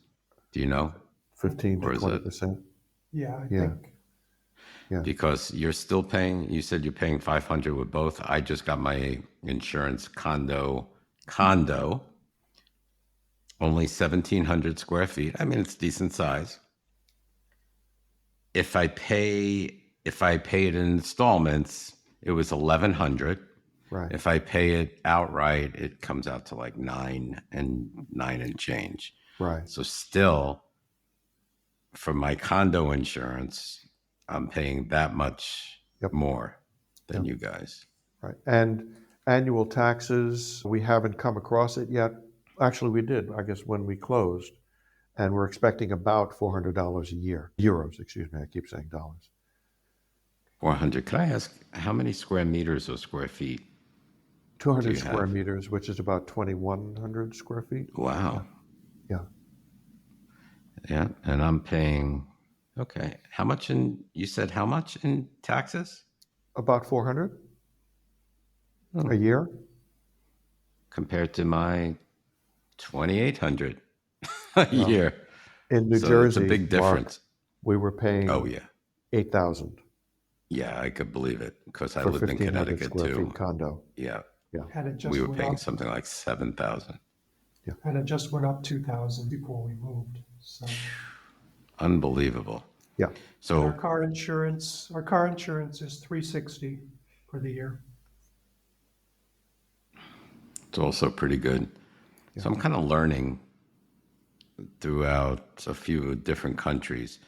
Do you know? 15 to 20%. Yeah, I think. Yeah. Because you're still paying, you said you're paying 500 with both. I just got my insurance condo, only 1,700 square feet. I mean, it's decent size. If I pay it in installments, it was 1,100. Right. If I pay it outright, it comes out to like nine and change. Right. So still, for my condo insurance, I'm paying that much more than you guys. Right. And annual taxes, we haven't come across it yet. Actually, we did, I guess, when we closed. And we're expecting about $400 a year. Euros, excuse me. I keep saying dollars. 400. Can I ask how many square meters or square feet? 200 square meters, which is about 2,100 square feet. Wow. Yeah. Yeah. And I'm paying, okay. You said how much in taxes? About 400 a year. Compared to my 2,800 a year. In New Jersey, it's a big difference. Mark, we were paying 8,000. Yeah, I could believe it because I for lived in Connecticut square too. Feet condo. Yeah. And it just We were went paying up, something like 7,000. Yeah. and it just went up 2,000 before we moved. So Unbelievable. Yeah. So our car insurance is 360 for the year. it's also pretty good. Yeah. So I'm kind of learning throughout a few different countries.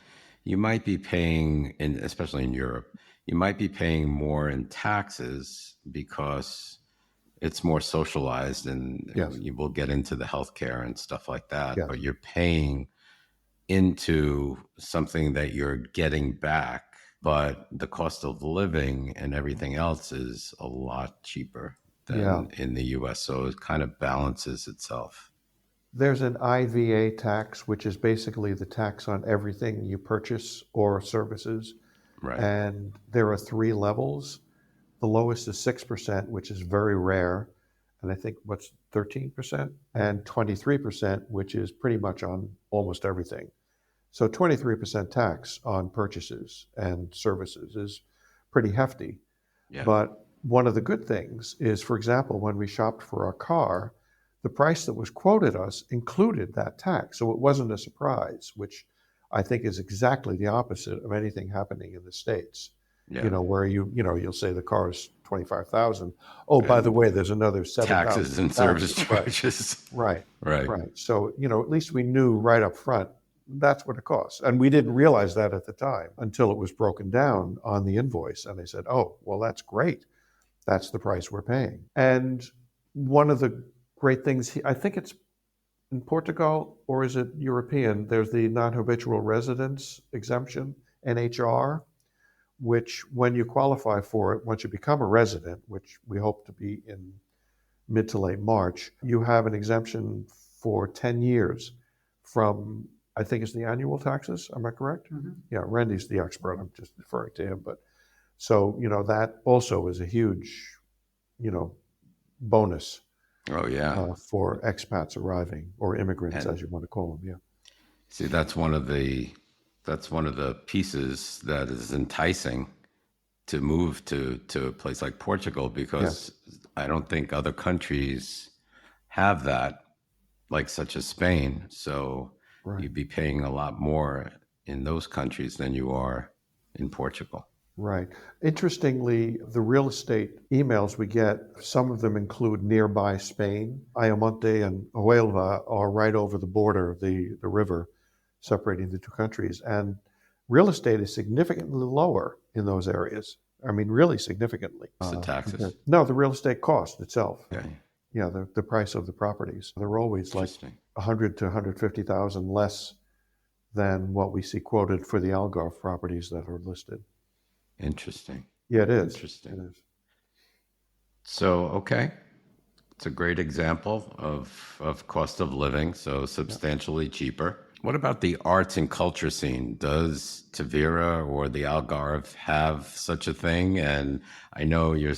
You might be paying, especially in Europe, you might be paying more in taxes because it's more socialized, and you will get into the healthcare and stuff like that. Yes. But you're paying into something that you're getting back, but the cost of living and everything else is a lot cheaper than in the US. So it kind of balances itself. There's an IVA tax, which is basically the tax on everything you purchase or services. Right. And there are three levels. The lowest is 6%, which is very rare. And I think what's 13%? And 23%, which is pretty much on almost everything. So 23% tax on purchases and services is pretty hefty. Yeah. But one of the good things is, for example, when we shopped for our car, the price that was quoted us included that tax. So it wasn't a surprise, which I think is exactly the opposite of anything happening in the States. Yeah. Where you'll say the car is 25,000. Oh, by the way, there's another 7,000 taxes and service charges. Right. Right. So, at least we knew right up front that's what it costs. And we didn't realize that at the time until it was broken down on the invoice. And they said, oh, well, that's great. That's the price we're paying. And one of the great things, I think it's in Portugal, or is it European, there's the non-habitual residence exemption, NHR, which when you qualify for it, once you become a resident, which we hope to be in mid to late March, you have an exemption for 10 years from, I think it's the annual taxes. Am I correct? Mm-hmm. Yeah, Randy's the expert. I'm just referring to him. But so, that also is a huge, bonus Oh, yeah. for expats arriving, or immigrants, And- as you want to call them. Yeah. See, that's one of the pieces that is enticing to move to a place like Portugal, because I don't think other countries have that, like such as Spain. So Right. you'd be paying a lot more in those countries than you are in Portugal. Right. Interestingly, the real estate emails we get, some of them include nearby Spain. Ayamonte and Huelva are right over the border, the river separating the two countries. And real estate is significantly lower in those areas. I mean, really significantly. It's the taxes. No, the real estate cost itself. Okay. Yeah, the price of the properties. They're always like Interesting. 100 to 150,000 less than what we see quoted for the Algarve properties that are listed. Interesting. Yeah, it is. Interesting. It is. So, okay. It's a great example of cost of living, so substantially cheaper. What about the arts and culture scene? Does Tavira or the Algarve have such a thing? And I know you're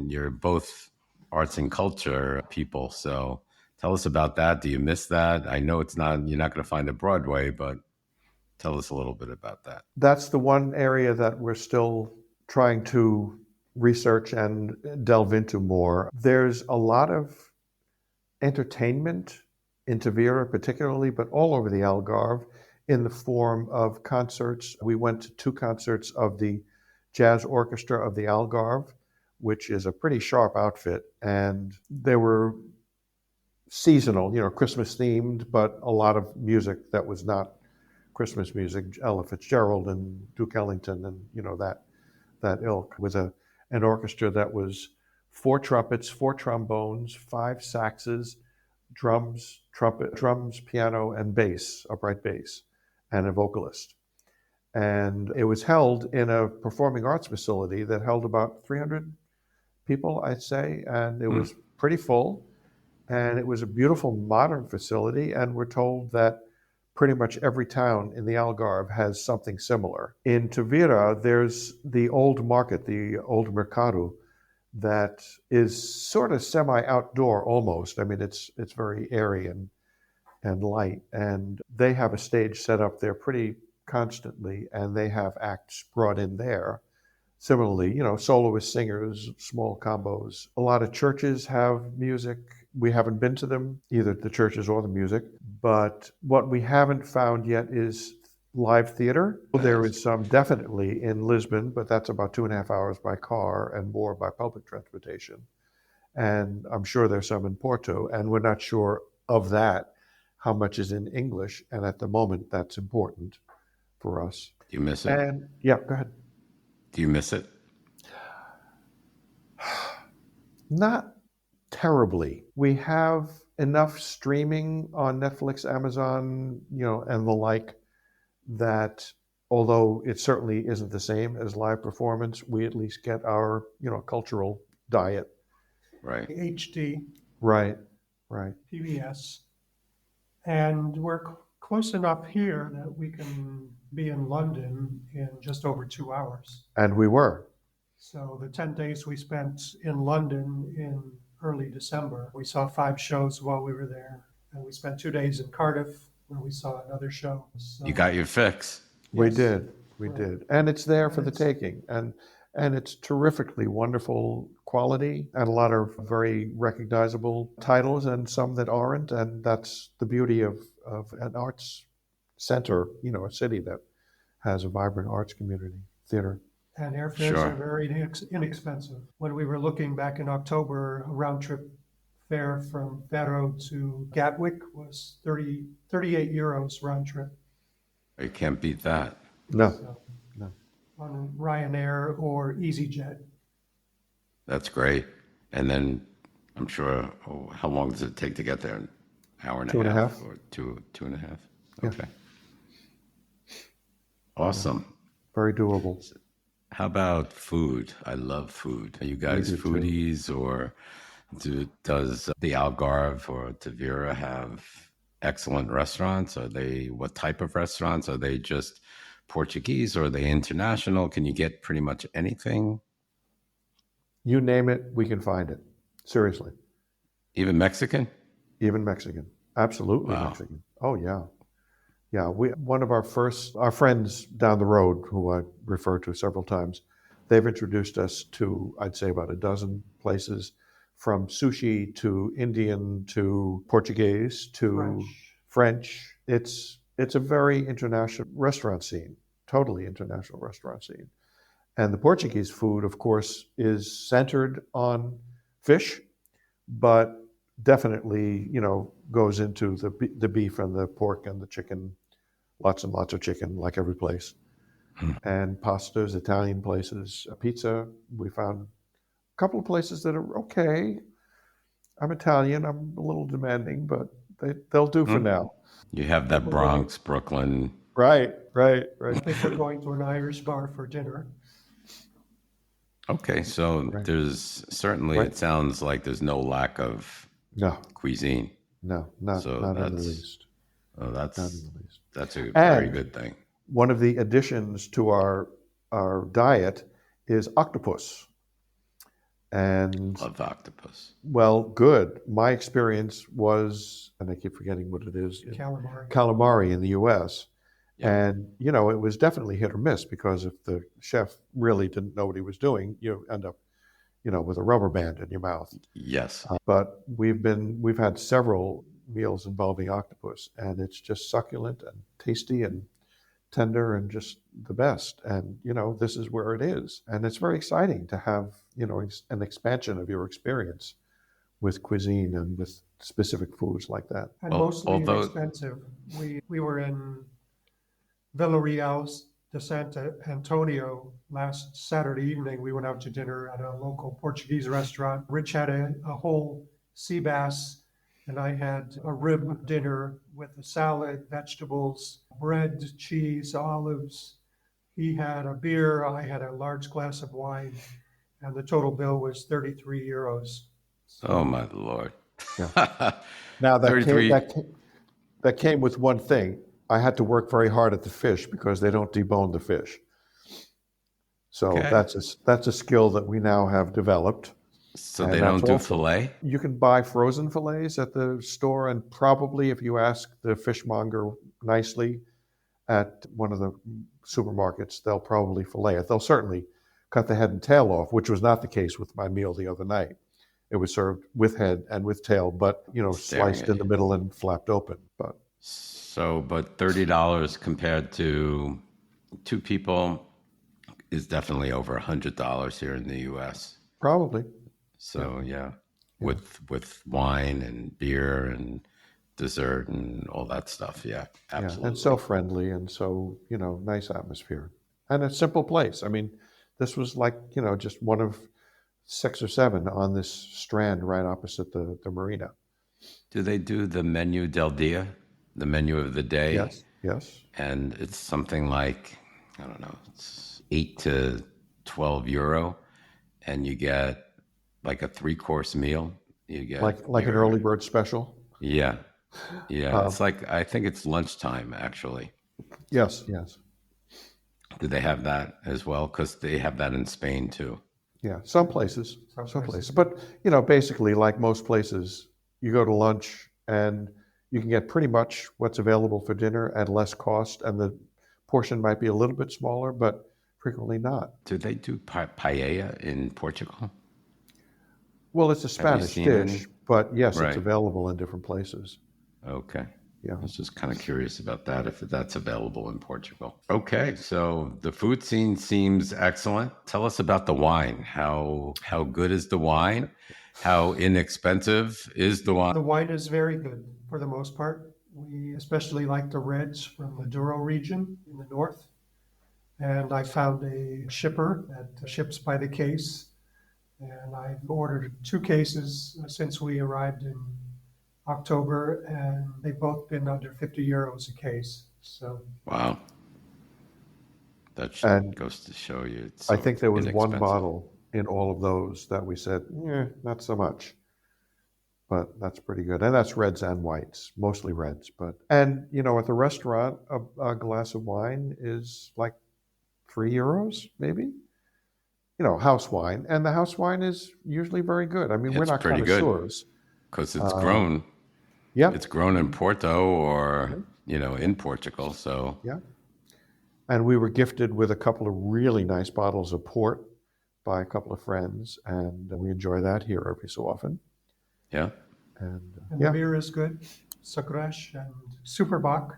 you're both arts and culture people. So tell us about that. Do you miss that? I know you're not going to find a Broadway, but tell us a little bit about that. That's the one area that we're still trying to research and delve into more. There's a lot of entertainment in Tavira particularly, but all over the Algarve in the form of concerts. We went to 2 concerts of the Jazz Orchestra of the Algarve, which is a pretty sharp outfit. And they were seasonal, Christmas themed, but a lot of music that was not Christmas music, Ella Fitzgerald and Duke Ellington and, that ilk, with an orchestra that was 4 trumpets, 4 trombones, 5 saxes, drums, piano, and bass, upright bass, and a vocalist. And it was held in a performing arts facility that held about 300 people, I'd say, and it was pretty full. And it was a beautiful modern facility, and we're told that pretty much every town in the Algarve has something similar. In Tavira, there's the old market, the old mercado, that is sort of semi-outdoor almost. I mean, it's very airy and light. And they have a stage set up there pretty constantly, and they have acts brought in there. Similarly, soloist singers, small combos. A lot of churches have music. We haven't been to them, either the churches or the music. But what we haven't found yet is live theater. There is some definitely in Lisbon, but that's about 2.5 hours by car and more by public transportation. And I'm sure there's some in Porto, and we're not sure of that, how much is in English. And at the moment, that's important for us. Do you miss it? And yeah, go ahead. Do you miss it? Not terribly. We have enough streaming on Netflix, Amazon, and the like, that although it certainly isn't the same as live performance, we at least get our, cultural diet. Right. HD. Right. Right. PBS. And we're close enough here that we can be in London in just over 2 hours. And we were. So the 10 days we spent in London in early December, we saw 5 shows while we were there. And we spent 2 days in Cardiff where we saw another show. So, You got your fix. We yes. did. We Right. did. And it's there for the It's- taking. And it's terrifically wonderful quality and a lot of very recognizable titles and some that aren't. And that's the beauty of an arts center, a city that has a vibrant arts community, theater. And airfares Sure. are very inexpensive. When we were looking back in October, a round trip fare from Faro to Gatwick was 38 euros round trip. You can't beat that. No, So, no. on Ryanair or EasyJet. That's great. And then I'm sure, how long does it take to get there? An hour and Two and a half. Or two and a half? Yeah. Okay. Awesome. Very doable. How about food? I love food. Are you guys do too. foodies, or does the Algarve or Tavira have excellent restaurants? What type of restaurants? Are they just Portuguese, or are they international? Can you get pretty much anything? You name it, we can find it. Seriously. Even Mexican? Even Mexican. Absolutely Wow. Mexican. Oh, yeah. Yeah, one of our friends down the road, who I referred to several times, they've introduced us to, I'd say, about a dozen places, from sushi to Indian to Portuguese to French. It's a very international restaurant scene, totally international restaurant scene. And the Portuguese food, of course, is centered on fish, but definitely, goes into the beef and the pork and the chicken, lots and lots of chicken, like every place. And pastas, Italian places, pizza. We found a couple of places that are okay. I'm Italian. I'm a little demanding, but they'll do for now. You have that Bronx, Brooklyn. Right. I think we're going to an Irish bar for dinner. Okay, so Right. there's certainly, Right. it sounds like there's no lack of No, cuisine. not So in the that's- least. Oh, Not in the least. that's a very And- good thing. One of the additions to our diet is octopus. And Love octopus. well, good. My experience was, and I keep forgetting what it is, calamari in the U.S. Yeah. And, it was definitely hit or miss, because if the chef really didn't know what he was doing, you end up, with a rubber band in your mouth. Yes. But we've had several meals involving octopus, and it's just succulent and tasty and tender and just the best. And, this is where it is. And it's very exciting to have, an expansion of your experience with cuisine and with specific foods like that. And Al- mostly although- inexpensive. We were in Villarreal de Santo Antonio last Saturday evening. We went out to dinner at a local Portuguese restaurant. Rich had a whole sea bass, and I had a rib dinner with a salad, vegetables, bread, cheese, olives. He had a beer, I had a large glass of wine, and the total bill was 33 euros. Oh, my Lord. Now, 33 that came with one thing. I had to work very hard at the fish, because they don't debone the fish. So Okay. that's a skill that we now have developed. So And they that's don't do awesome. filet? You can buy frozen fillets at the store, and probably if you ask the fishmonger nicely at one of the supermarkets, they'll probably fillet it. They'll certainly cut the head and tail off, which was not the case with my meal the other night. It was served with head and with tail, but Staring sliced at in the middle and flapped open. But But $30 compared to 2 people is definitely over $100 here in the U.S. probably. So yeah, with wine and beer and dessert and all that stuff. Yeah, absolutely. Yeah, and so friendly and so, nice atmosphere. And a simple place. I mean, this was like, just one of 6 or 7 on this strand right opposite the marina. Do they do the menu del dia, the menu of the day? Yes. And it's something like, I don't know, it's 8 to 12 euro, and you get like a 3-course meal. you get like an early bird special. yeah, yeah. Um, It's like I think it's lunchtime actually. yes, yes, Do they have that as well? Because they have that in Spain too. yeah. Some places, Some some places. places, but basically, like most places, you go to lunch and you can get pretty much what's available for dinner at less cost, and the portion might be a little bit smaller, but frequently not. Do they do paella in Portugal? Well, it's a Have you Spanish seen any? dish, but yes, it's Right. available in different places. Okay. Yeah. I was just kind of curious about that, if that's available in Portugal. Okay, so the food scene seems excellent. Tell us about the wine. How good is the wine? How inexpensive is the wine? The wine is very good for the most part. We especially like the reds from the Douro region in the north. And I found a shipper that ships by the case. And I've ordered 2 cases since we arrived in October, and they've both been under 50 euros a case. So Wow, that And goes to show you it's I so think there was one inexpensive. bottle in all of those that we said, not so much. But that's pretty good. And that's reds and whites, mostly reds. And at the restaurant, a glass of wine is like €3, maybe. House wine. And the house wine is usually very good. I mean, we're It's not pretty good connoisseurs. because it's grown. Yeah, It's grown in Porto or in Portugal. So yeah. And we were gifted with a couple of really nice bottles of port by a couple of friends, and we enjoy that here every so often. yeah. and Yeah, the beer is good, Sakurash and Superbach.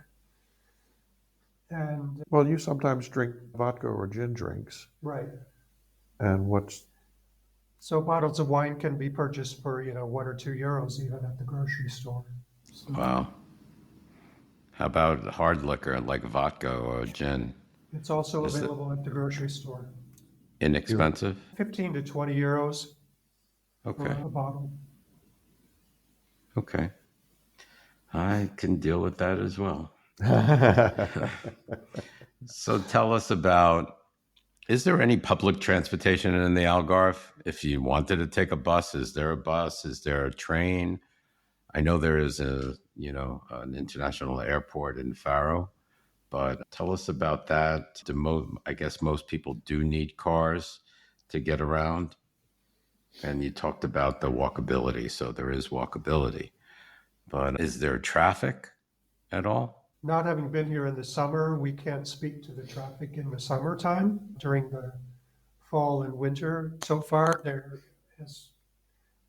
And well, you sometimes drink vodka or gin drinks, right. and So bottles of wine can be purchased for, 1 or 2 euros even at the grocery store. So Wow. How about hard liquor like vodka or gin? it's also Is it available at the grocery store. inexpensive? 15 to 20 euros for Okay. a bottle. Okay. I can deal with that as well. So tell us about, is there any public transportation in the Algarve? If you wanted to take a bus, is there a bus? Is there a train? I know there is an international airport in Faro, but tell us about that. I guess most people do need cars to get around. And you talked about the walkability, so there is walkability. But is there traffic at all? Not having been here in the summer, we can't speak to the traffic in the summertime. During the fall and winter, so far, there has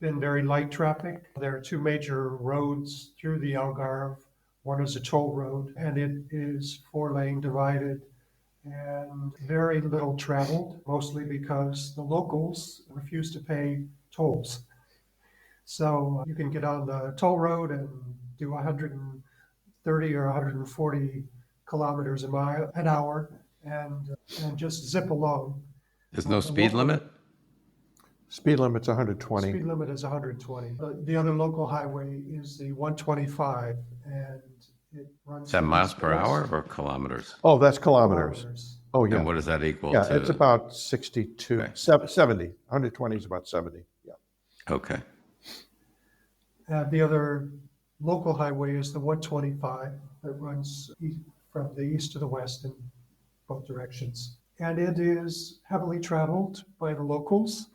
been very light traffic. There are 2 major roads through the Algarve. One is a toll road, and it is 4-lane divided and very little traveled, mostly because the locals refuse to pay tolls. So you can get on the toll road and do 130 or 140 kilometers an hour and just zip along. There's no The speed local limit? speed limit's 120. speed limit is 120. The other local highway is the 125, and it runs Is that miles per east-west. hour or kilometers? Oh, that's kilometers. Oh, yeah. And what does that equal Yeah, to? it's about 62, Okay. 70. 120 is about 70. Yeah. Okay. The other local highway is the 125 that runs from the east to the west in both directions. And it is heavily traveled by the locals,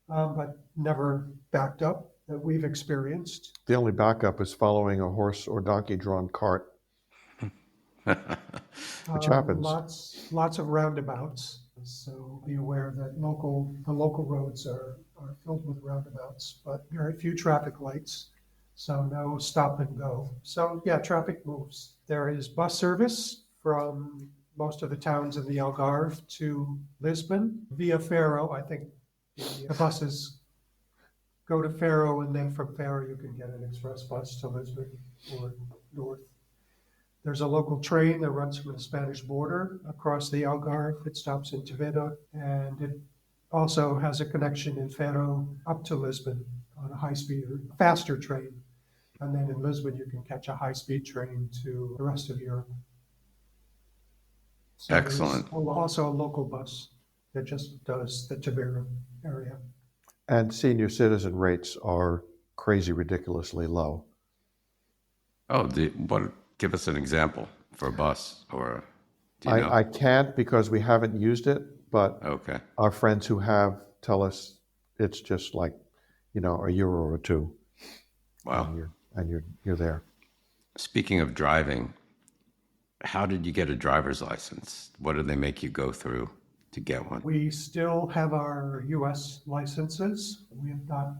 but never backed up that we've experienced. The only backup is following a horse or donkey-drawn cart, which happens. Lots of roundabouts. So be aware that the local roads are filled with roundabouts, but very few traffic lights. So no stop and go. So yeah, traffic moves. There is bus service from most of the towns in the Algarve to Lisbon via Faro. I think the buses go to Faro, and then from Faro you can get an express bus to Lisbon or north. There's a local train that runs from the Spanish border across the Algarve. It stops in Tavira, and it also has a connection in Faro up to Lisbon on a high-speed, faster train. And then in Lisbon, you can catch a high-speed train to the rest of Europe. So Excellent. there's also a local bus that just does the Tavira area. And senior citizen rates are crazy, ridiculously low. Oh, give us an example for a bus, or do you know? I can't because we haven't used it, but Okay. our friends who have tell us it's just like, €1 or $2, Wow. and you're there. Speaking of driving, how did you get a driver's license? What did they make you go through to get one? We still have our U.S. licenses. We have not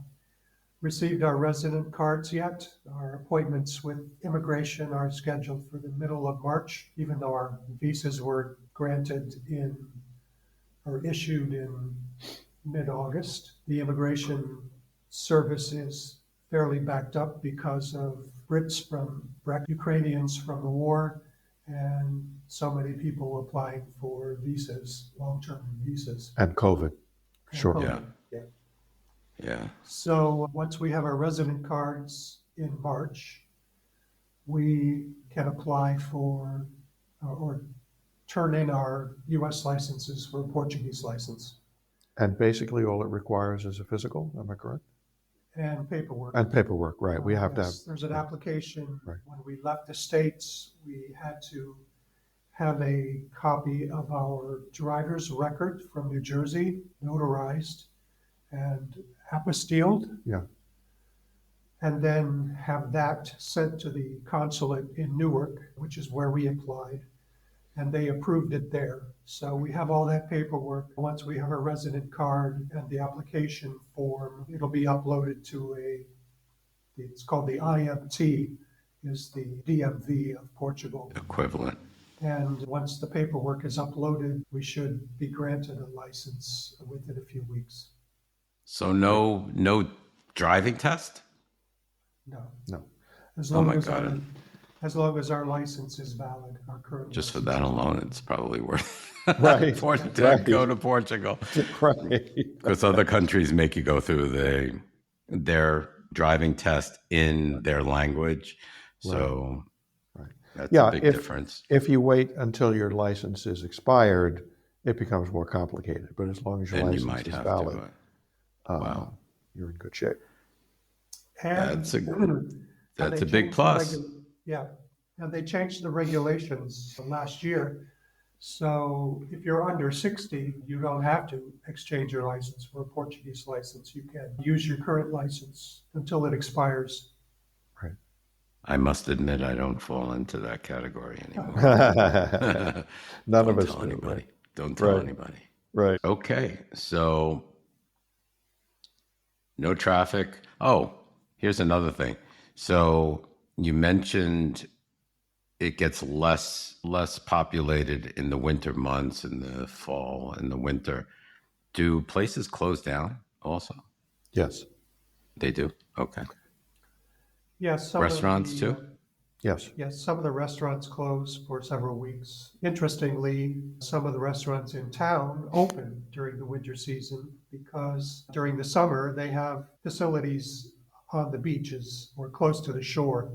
received our resident cards yet. Our appointments with immigration are scheduled for the middle of March, even though our visas were issued in mid-August. The immigration service is fairly backed up because of Ukrainians from the war, and so many people applying for visas, long-term visas. And COVID. Sure. COVID. Yeah. So once we have our resident cards in March, we can apply for or turn in our U.S. licenses for a Portuguese license. And basically all it requires is a physical, am I correct? And paperwork. And paperwork, right. We have to have. There's an application. Right. When we left the States, we had to have a copy of our driver's record from New Jersey, notarized and apostilled. Yeah. And then have that sent to the consulate in Newark, which is where we applied, and they approved it there. So we have all that paperwork. Once we have a resident card and the application form, it'll be uploaded to it's called the IMT, is the DMV of Portugal. Equivalent. And once the paperwork is uploaded, we should be granted a license within a few weeks. So no driving test? No. No. As long as our license is valid, our current Just for license that is alone, it's probably worth Right. to go to Portugal. Right. Because other countries make you go through their driving test in their language. So Right. that's a big difference. If you wait until your license is expired, it becomes more complicated. But as long as your Then you license might is have valid, wow. you're in good shape. And That's they a big changed plus. And they changed the regulations last year. So if you're under 60, you don't have to exchange your license for a Portuguese license. You can use your current license until it expires. Right. I must admit, I don't fall into that category anymore. None of us tell do. anybody. Right. Don't tell Right. anybody. Right. Okay, so no traffic. Oh, here's another thing. So you mentioned it gets less populated in the winter months, in the fall and the winter. Do places close down also? Yes. They do? Okay. Yes. Restaurants too? Yes. Yes, some of the restaurants close for several weeks. Interestingly, some of the restaurants in town open during the winter season because during the summer they have facilities on the beaches or close to the shore.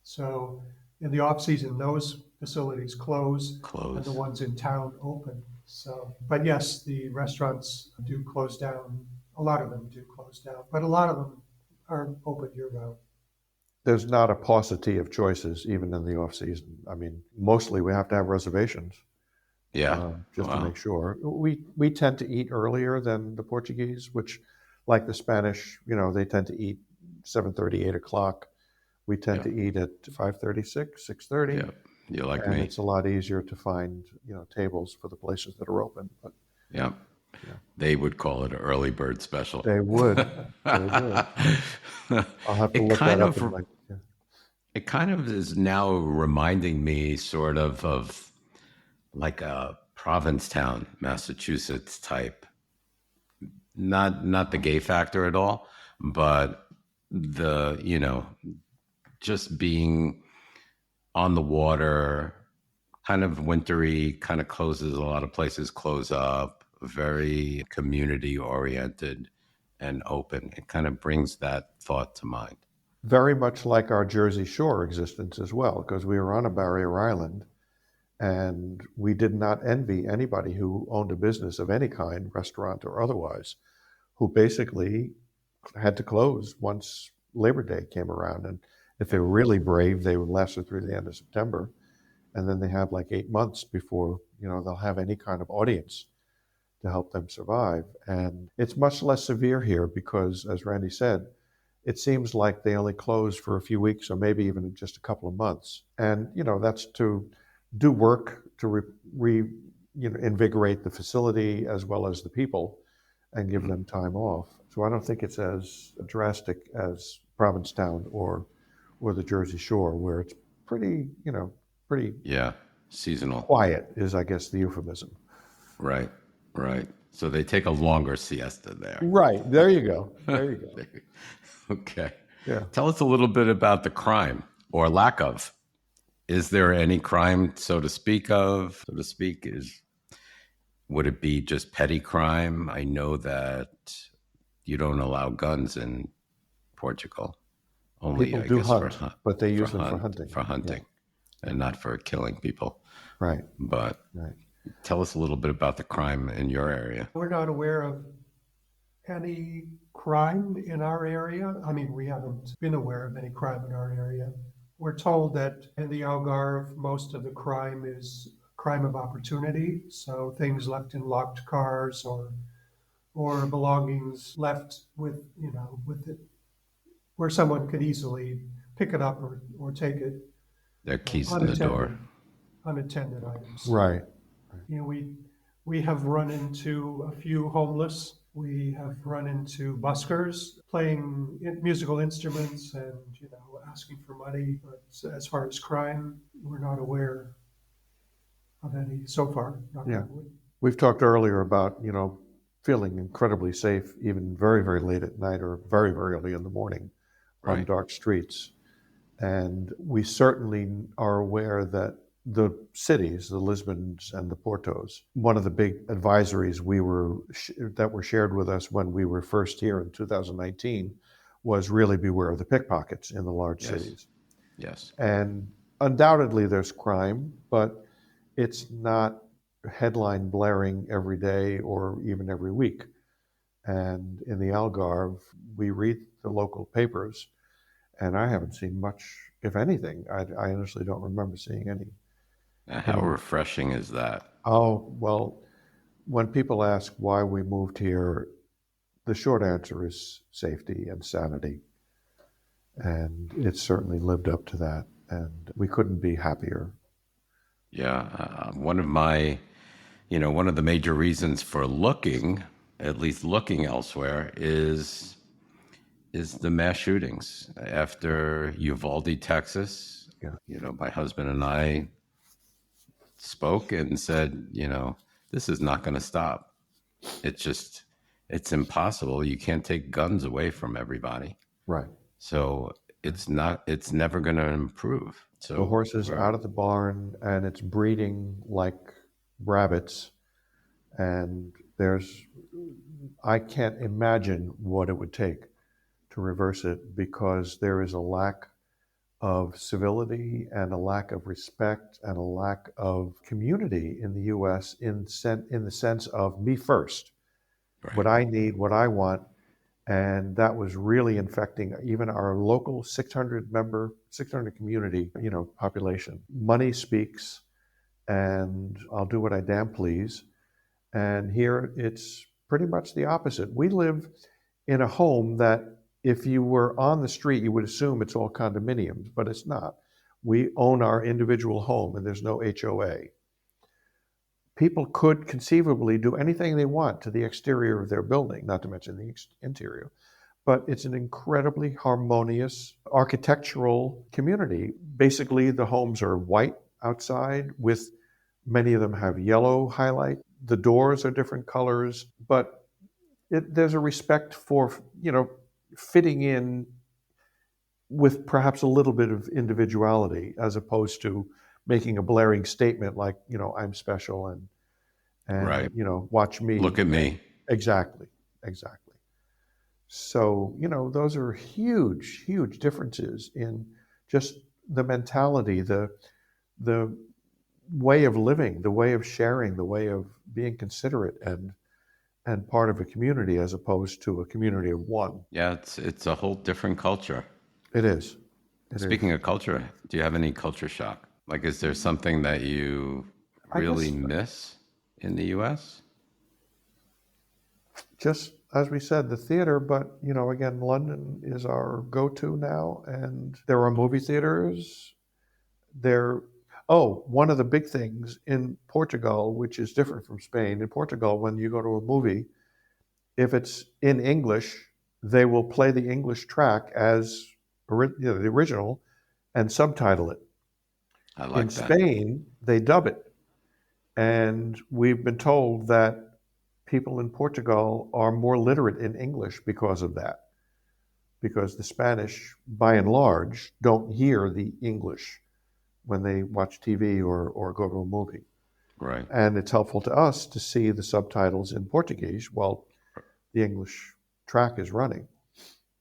So in the off season, those facilities close and the ones in town open. So, but yes, the restaurants do close down. A lot of them do close down, but a lot of them are open year round. There's not a paucity of choices even in the off season. I mean, mostly we have to have reservations. Yeah. Just to make sure. We tend to eat earlier than the Portuguese, which, like the Spanish, they tend to eat 7:30, 8 o'clock. We tend to eat at 5:30, 6:30. Yeah. You're like and me. It's a lot easier to find, tables for the places that are open. But Yeah. They would call it an early bird special. they would. I'll have to look that up. It kind of is now reminding me sort of like a Provincetown, Massachusetts type. Not the gay factor at all, but just being on the water, kind of wintry, kind of closes. A lot of places close up, very community oriented and open. It kind of brings that thought to mind. Very much like our Jersey Shore existence as well, because we were on a barrier island and we did not envy anybody who owned a business of any kind, restaurant or otherwise, who basically had to close once Labor Day came around. And if they were really brave, they would last through the end of September. And then they have like 8 months before, they'll have any kind of audience to help them survive. And it's much less severe here because, as Randy said, it seems like they only close for a few weeks or maybe even just a couple of months. And, that's to do work to invigorate the facility as well as the people and give them time off. So I don't think it's as drastic as Provincetown or the Jersey Shore, where it's pretty seasonal. Quiet is, I guess, the euphemism. Right. So they take a longer siesta there. Right. There you go. Okay. Yeah. Tell us a little bit about the crime or lack of. Is there any crime, so to speak? Would it be just petty crime? I know that you don't allow guns in Portugal. Only, People I do guess, hunt, but they use them for hunting. For hunting, and not for killing people. Right. But tell us a little bit about the crime in your area. We're not aware of any crime in our area. I mean, we haven't been aware of any crime in our area. We're told that in the Algarve, most of the crime is crime of opportunity. So things left in locked cars or belongings left with it, where someone could easily pick it up or take it. Their keys to the door. Unattended items. Right. We have run into a few homeless. We have run into buskers playing musical instruments and asking for money. But as far as crime, we're not aware of any so far. Yeah. We've talked earlier about feeling incredibly safe, even very, very late at night or very, very early in the morning on dark streets. And we certainly are aware that the cities, the Lisbons and the Portos, one of the big advisories that were shared with us when we were first here in 2019 was really beware of the pickpockets in the large cities. Yes. And undoubtedly there's crime, but it's not headline blaring every day or even every week. And in the Algarve, we read the local papers, and I haven't seen much, if anything. I honestly don't remember seeing any. How refreshing is that? Oh, well, when people ask why we moved here, the short answer is safety and sanity. And it certainly lived up to that. And we couldn't be happier. Yeah. One of the major reasons for at least looking elsewhere, is the mass shootings. After Uvalde, Texas, my husband and I spoke and said, this is not going to stop. It's impossible. You can't take guns away from everybody. Right. So it's never going to improve. So the horse is out of the barn and it's breeding like rabbits. And I can't imagine what it would take to reverse it, because there is a lack of civility and a lack of respect and a lack of community in the U.S. in the sense of me first, what I need, what I want. And that was really infecting even our local 600 community, population. Money speaks, and I'll do what I damn please. And here it's pretty much the opposite. We live in a home that if you were on the street, you would assume it's all condominiums, but it's not. We own our individual home and there's no HOA. People could conceivably do anything they want to the exterior of their building, not to mention the interior. But it's an incredibly harmonious architectural community. Basically, the homes are white outside, with many of them have yellow highlight. The doors are different colors, but there's a respect for, fitting in with perhaps a little bit of individuality, as opposed to making a blaring statement like, I'm special and watch me. Look at me. Exactly. So, those are huge, huge differences in just the mentality, the way of living, the way of sharing, the way of being considerate and and part of a community as opposed to a community of one. Yeah, it's a whole different culture. It is. Speaking of culture, do you have any culture shock? Like, is there something that you really miss in the U.S.? Just as we said, the theater, but again, London is our go-to now, and there are movie theaters. One of the big things in Portugal, which is different from Spain. In Portugal, when you go to a movie, if it's in English, they will play the English track as the original and subtitle it. I like in that. Spain, they dub it. And we've been told that people in Portugal are more literate in English because of that. Because the Spanish, by and large, don't hear the English when they watch TV or go to a movie. Right. And it's helpful to us to see the subtitles in Portuguese while the English track is running.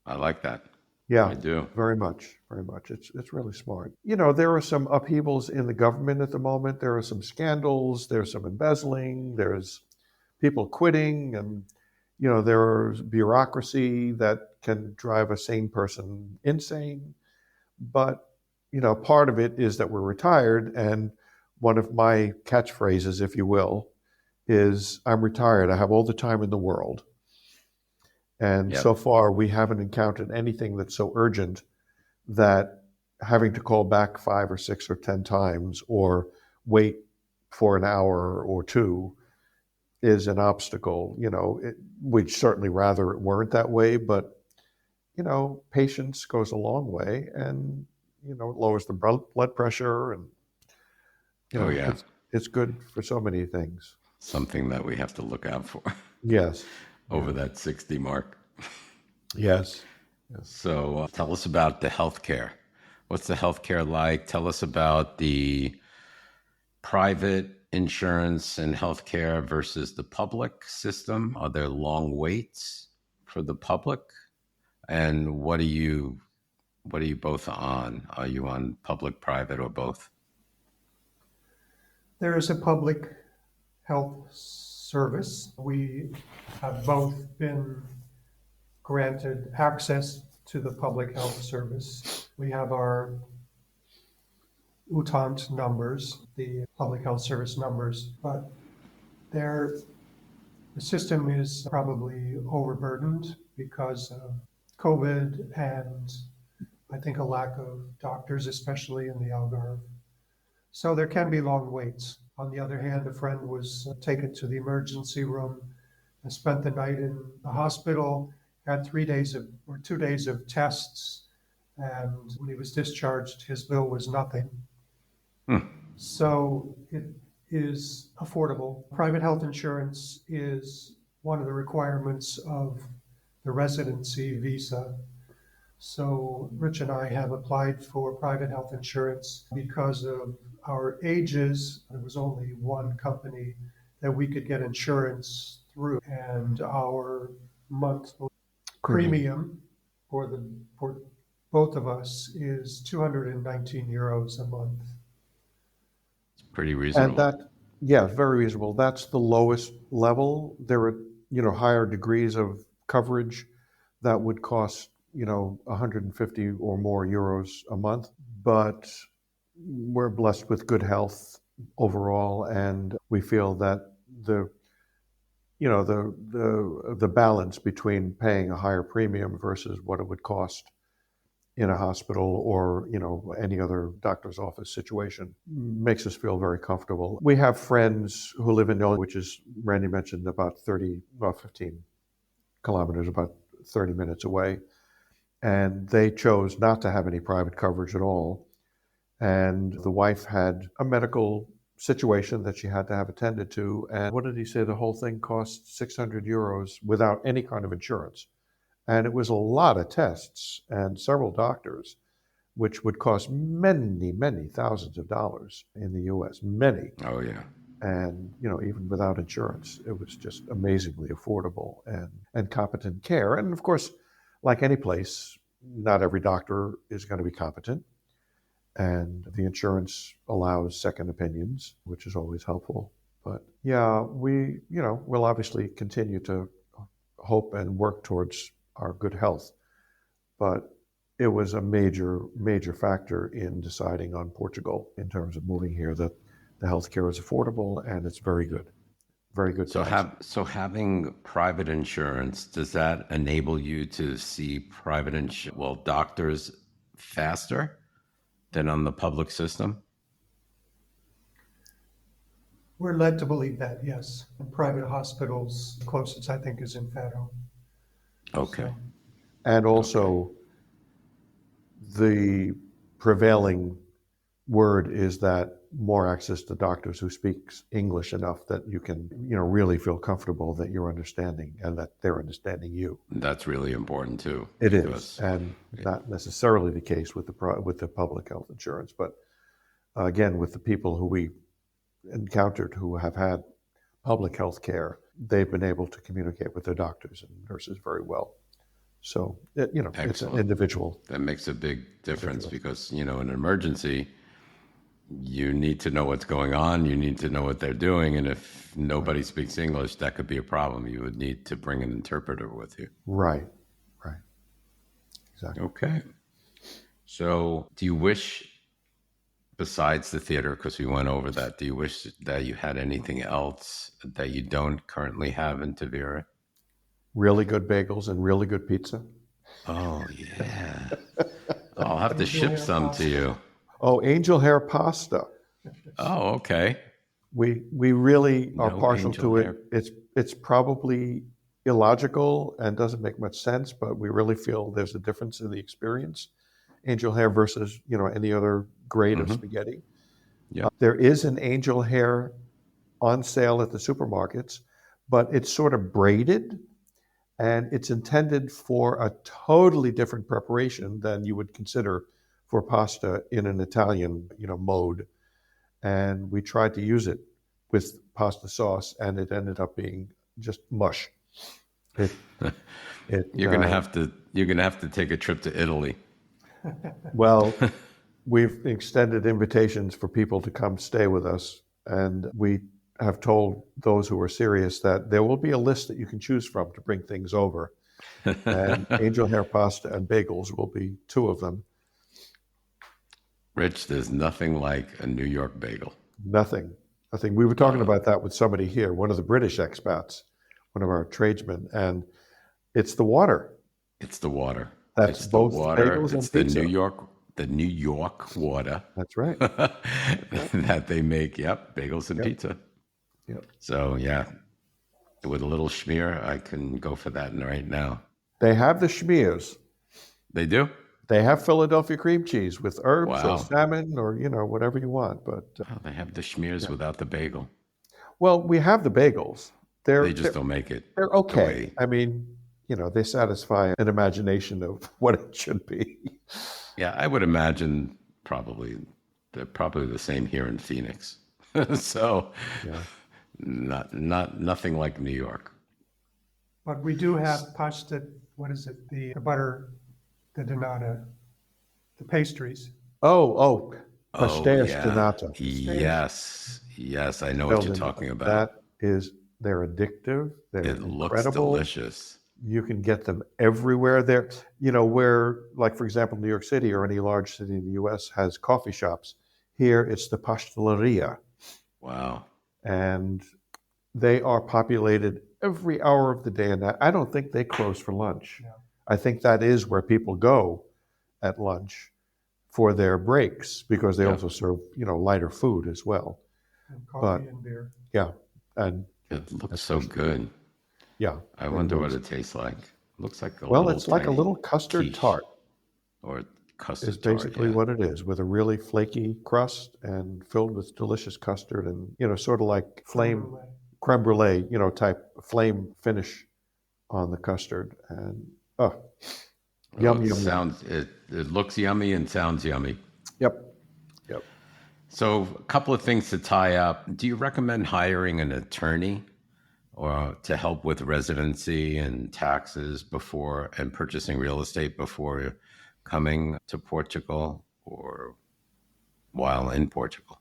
I like that. Yeah, I do. Very much, very much. It's really smart. There are some upheavals in the government at the moment. There are some scandals. There's some embezzling. There's people quitting, and there's bureaucracy that can drive a sane person insane. But part of it is that we're retired, and one of my catchphrases, if you will, is I'm retired. I have all the time in the world. And Yep. So far, we haven't encountered anything that's so urgent that having to call back 5 or 6 or 10 times or wait for an hour or two is an obstacle. We'd certainly rather it weren't that way, but, patience goes a long way, and, it lowers the blood pressure, and, it's good for so many things. Something that we have to look out for. Yes. Over that 60 mark. Yes. So tell us about the healthcare. What's the healthcare like? Tell us about the private insurance and healthcare versus the public system. Are there long waits for the public? And what are you both on? Are you on public, private, or both? There is a public health service. We have both been granted access to the public health service. We have our UTANT numbers, the public health service numbers, but the system is probably overburdened because of COVID and I think a lack of doctors, especially in the Algarve. So there can be long waits. On the other hand, a friend was taken to the emergency room and spent the night in the hospital, had 2 days of tests, and when he was discharged, his bill was nothing. So it is affordable. Private health insurance is one of the requirements of the residency visa. So Rich and I have applied for private health insurance because of our ages. There was only one company that we could get insurance through, and our monthly premium for both of us is 219 euros a month. It's pretty reasonable. And very reasonable. That's the lowest level. There are, higher degrees of coverage that would cost, 150 or more euros a month. But we're blessed with good health overall, and we feel that the balance between paying a higher premium versus what it would cost in a hospital or, any other doctor's office situation makes us feel very comfortable. We have friends who live in Illinois, which is, Randy mentioned, about 15 kilometers, about 30 minutes away. And they chose not to have any private coverage at all. And the wife had a medical situation that she had to have attended to. And what did he say? The whole thing cost 600 euros without any kind of insurance. And it was a lot of tests and several doctors, which would cost many, many thousands of dollars in the U.S. Many. Oh, yeah. And, even without insurance, it was just amazingly affordable and competent care. And of course, like any place, not every doctor is going to be competent. And the insurance allows second opinions, which is always helpful. But yeah, we'll obviously continue to hope and work towards our good health. But it was a major, major factor in deciding on Portugal in terms of moving here, that the healthcare is affordable and it's very good. Very good So price. having private insurance, does that enable you to see doctors faster than on the public system? We're led to believe that, yes. And private hospitals, the closest I think is in Faro. Okay. So, And also, the prevailing word is that more access to doctors who speak English enough that you can, really feel comfortable that you're understanding and that they're understanding you. That's really important too. It is, and not necessarily the case with the public health insurance, but again, with the people who we encountered who have had public health care, they've been able to communicate with their doctors and nurses very well. So, it's an Excellent. individual. That makes a big difference because, in an emergency, you need to know what's going on. You need to know what they're doing. And if nobody speaks English, that could be a problem. You would need to bring an interpreter with you. Right. Exactly. Okay. So do you wish, besides the theater, because we went over that, do you wish that you had anything else that you don't currently have in Tavira? Really good bagels and really good pizza. Oh, yeah. I'll have to ship some to you. Oh, angel hair pasta. Oh, okay. We really are No partial angel to hair. it. It's probably illogical and doesn't make much sense, but we really feel there's a difference in the experience. Angel hair versus any other grade of spaghetti. Yeah. There is an angel hair on sale at the supermarkets, but it's sort of braided, and it's intended for a totally different preparation than you would consider for pasta in an Italian mode. And we tried to use it with pasta sauce, and it ended up being just mush. You're gonna have to take a trip to Italy. Well, we've extended invitations for people to come stay with us, and we have told those who are serious that there will be a list that you can choose from to bring things over. And angel hair pasta and bagels will be two of them. Rich, there's nothing like a New York bagel. Nothing. We were talking about that with somebody here, one of the British expats, one of our tradesmen, and it's the water. It's the water. That's it's both the water. bagels It's and the pizza. New York water. That's right. That they make. Yep, bagels and pizza. Yep. So yeah, with a little schmear, I can go for that right now. They have the schmears. They do? They have Philadelphia cream cheese with herbs Wow. or salmon or whatever you want. But Oh, they have the schmears without the bagel. well, we have the bagels. They just don't make it. They're the okay. way- I mean, they satisfy an imagination of what it should be. Yeah, I would imagine they're probably the same here in Phoenix. So nothing like New York. but we do have pasta, what is it, the butter, the donata, the pastries. Oh, Oh, pastéis yeah. de nata. Yes, I know what you're talking about. They're addictive. They're It looks incredible. delicious. You can get them everywhere. There, where, like for example, New York City or any large city in the U.S. has coffee shops. Here, it's the pasteleria, Wow. and they are populated every hour of the day. And I don't think they close for lunch. No. I think that is where people go at lunch for their breaks, because they also serve, lighter food as well. And coffee and beer. Yeah, and It looks so good. yeah. I wonder what it tastes like. Looks like It's like a tiny little custard quiche. tart. Or custard Is basically tart, what it is, with a really flaky crust and filled with delicious custard, and sort of like creme brulee, type flame finish on the custard, and yum. It looks yummy and sounds yummy. Yep. So a couple of things to tie up. Do you recommend hiring an attorney or to help with residency and taxes before and purchasing real estate before coming to Portugal or while in Portugal?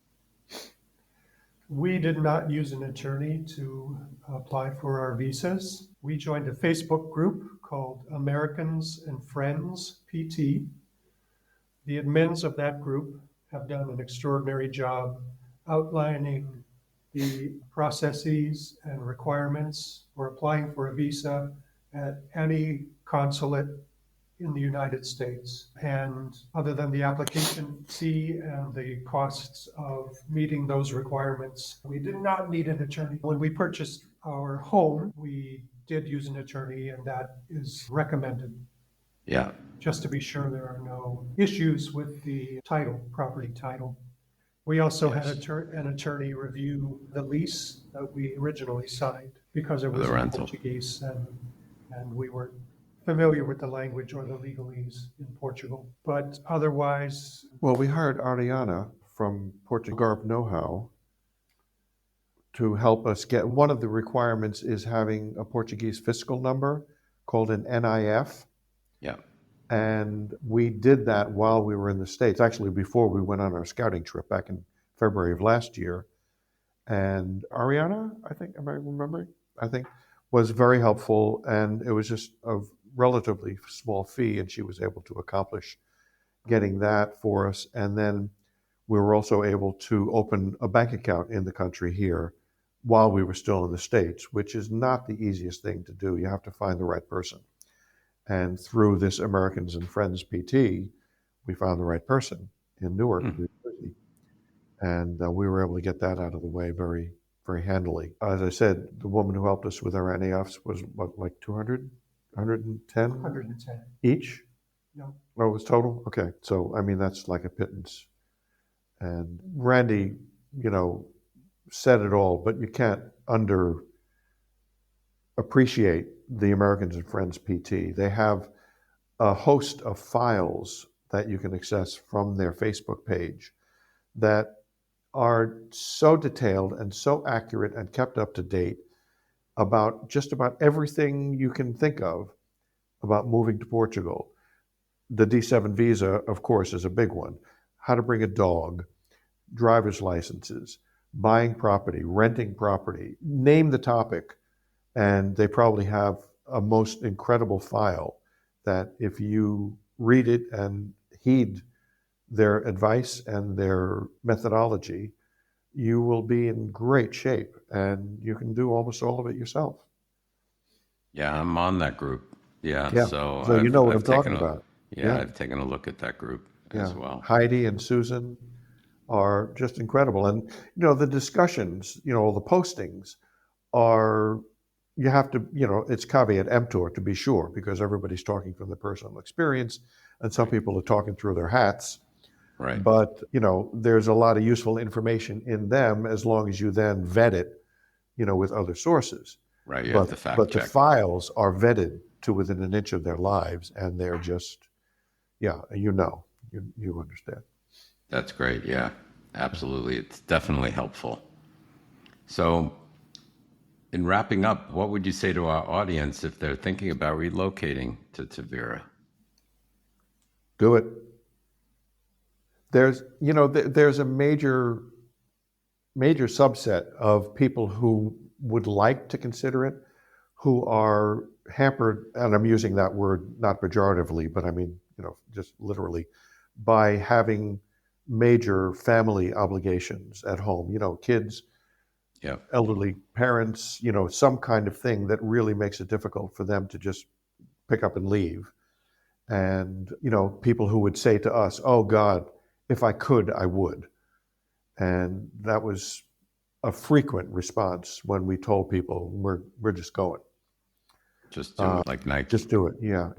We did not use an attorney to apply for our visas. We joined a Facebook group called Americans and Friends PT. The admins of that group have done an extraordinary job outlining the processes and requirements for applying for a visa at any consulate in the United States. And other than the application fee and the costs of meeting those requirements, we did not need an attorney. When we purchased our home, we did use an attorney, and that is recommended, Yeah. just to be sure there are no issues with the title, property title. We also had an attorney review the lease that we originally signed because it was the in rental. Portuguese, and we weren't familiar with the language or the legalese in Portugal. But otherwise, Well, we hired Ariana from Portugal Know-How to help us get, one of the requirements is having a Portuguese fiscal number called an NIF. Yeah. And we did that while we were in the States, actually before we went on our scouting trip back in February of last year. And Ariana, I think, am I remembering? I think, was very helpful, and it was just a relatively small fee, and she was able to accomplish getting that for us. And then we were also able to open a bank account in the country here while we were still in the States, which is not the easiest thing to do. You have to find the right person. And through this Americans and Friends PT, we found the right person in Newark, New Jersey. And we were able to get that out of the way very, very handily. As I said, the woman who helped us with our NAFs was what, like 200, 110 110. each? No. Oh, it was total? Okay. So, I mean, that's like a pittance. And Randy, said it all, but you can't appreciate the Americans and Friends PT. They have a host of files that you can access from their Facebook page that are so detailed and so accurate and kept up to date about just about everything you can think of about moving to Portugal. The D7 visa, of course, is a big one. How to bring a dog, driver's licenses, buying property, renting property, name the topic, and they probably have a most incredible file that if you read it and heed their advice and their methodology, you will be in great shape, and you can do almost all of it yourself. Yeah, I'm on that group. Yeah, Yeah. so So you know what I'm taken talking a, about. Yeah, Yeah. I've taken a look at that group as well. Heidi and Susan are just incredible. And, the discussions, all the postings are, you have to, it's caveat emptor to be sure, because everybody's talking from their personal experience, and some people are talking through their hats. Right. But, there's a lot of useful information in them as long as you then vet it, with other sources. Right, you have to fact But check. the files are vetted to within an inch of their lives, and they're just, you understand. That's great. Yeah, absolutely. It's definitely helpful. So, in wrapping up, what would you say to our audience if they're thinking about relocating to Tavira? Do it. There's a major subset of people who would like to consider it, who are hampered, and I'm using that word not pejoratively, but I mean, just literally, by having major family obligations at home, kids, elderly parents, some kind of thing that really makes it difficult for them to just pick up and leave. And, people who would say to us, oh God, if I could, I would. And that was a frequent response when we told people we're just going. Just do it like Nike. Just do it. Yeah.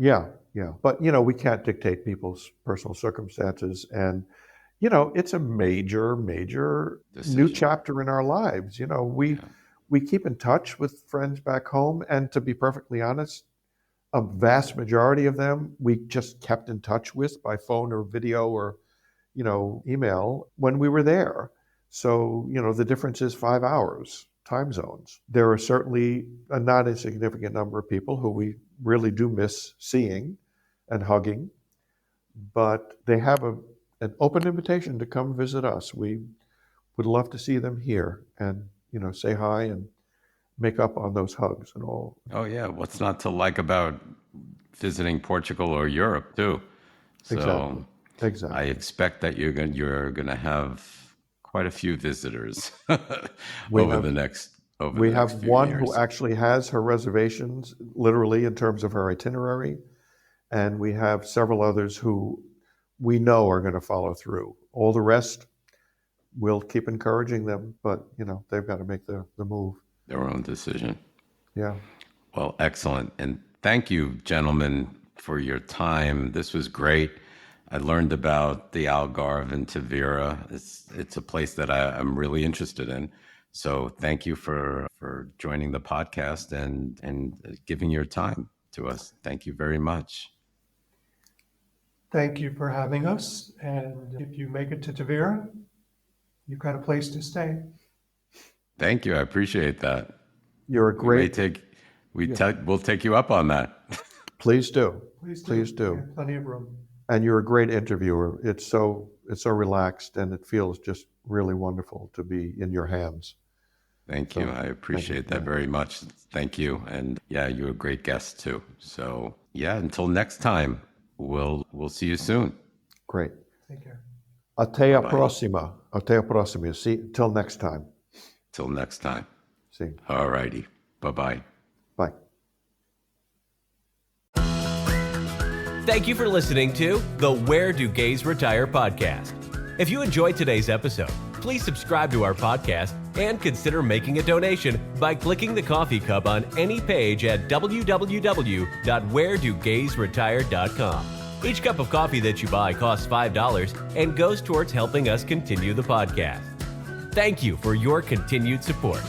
But, we can't dictate people's personal circumstances. And, it's a major Decision. new chapter in our lives. We keep in touch with friends back home. And to be perfectly honest, a vast majority of them we just kept in touch with by phone or video or, email when we were there. So, the difference is 5 hours, time zones. There are certainly a not insignificant number of people who we really do miss seeing and hugging, but they have an open invitation to come visit us. We would love to see them here and, say hi and make up on those hugs and all. Oh yeah, what's not to like about visiting Portugal or Europe too? So Exactly. I expect that you're going to have quite a few visitors We over have- the next We have few one years. who actually has her reservations, literally in terms of her itinerary, and we have several others who we know are going to follow through. All the rest, we'll keep encouraging them, but they've got to make the move. Their own decision. Yeah. Well, excellent. And thank you, gentlemen, for your time. This was great. I learned about the Algarve and Tavira. It's a place that I'm really interested in. So thank you for joining the podcast and giving your time to us. Thank you very much. Thank you for having us. And if you make it to Tavira, you've got a place to stay. Thank you. I appreciate that. You're a great. We'll take you up on that. Please do. Please Please do. We have plenty of room. And you're a great interviewer. It's so relaxed, and it feels just really wonderful to be in your hands. Thank you. I appreciate that very much. Thank you. And yeah, you're a great guest too. So yeah, until next time, we'll see you soon. Great. Take care. Até a próxima. Até a próxima. See, till next time. Till next time. See. All righty. Bye-bye. Bye. Thank you for listening to the Where Do Gays Retire podcast. If you enjoyed today's episode, please subscribe to our podcast and consider making a donation by clicking the coffee cup on any page at www.wheredogaysretire.com. Each cup of coffee that you buy costs $5 and goes towards helping us continue the podcast. Thank you for your continued support.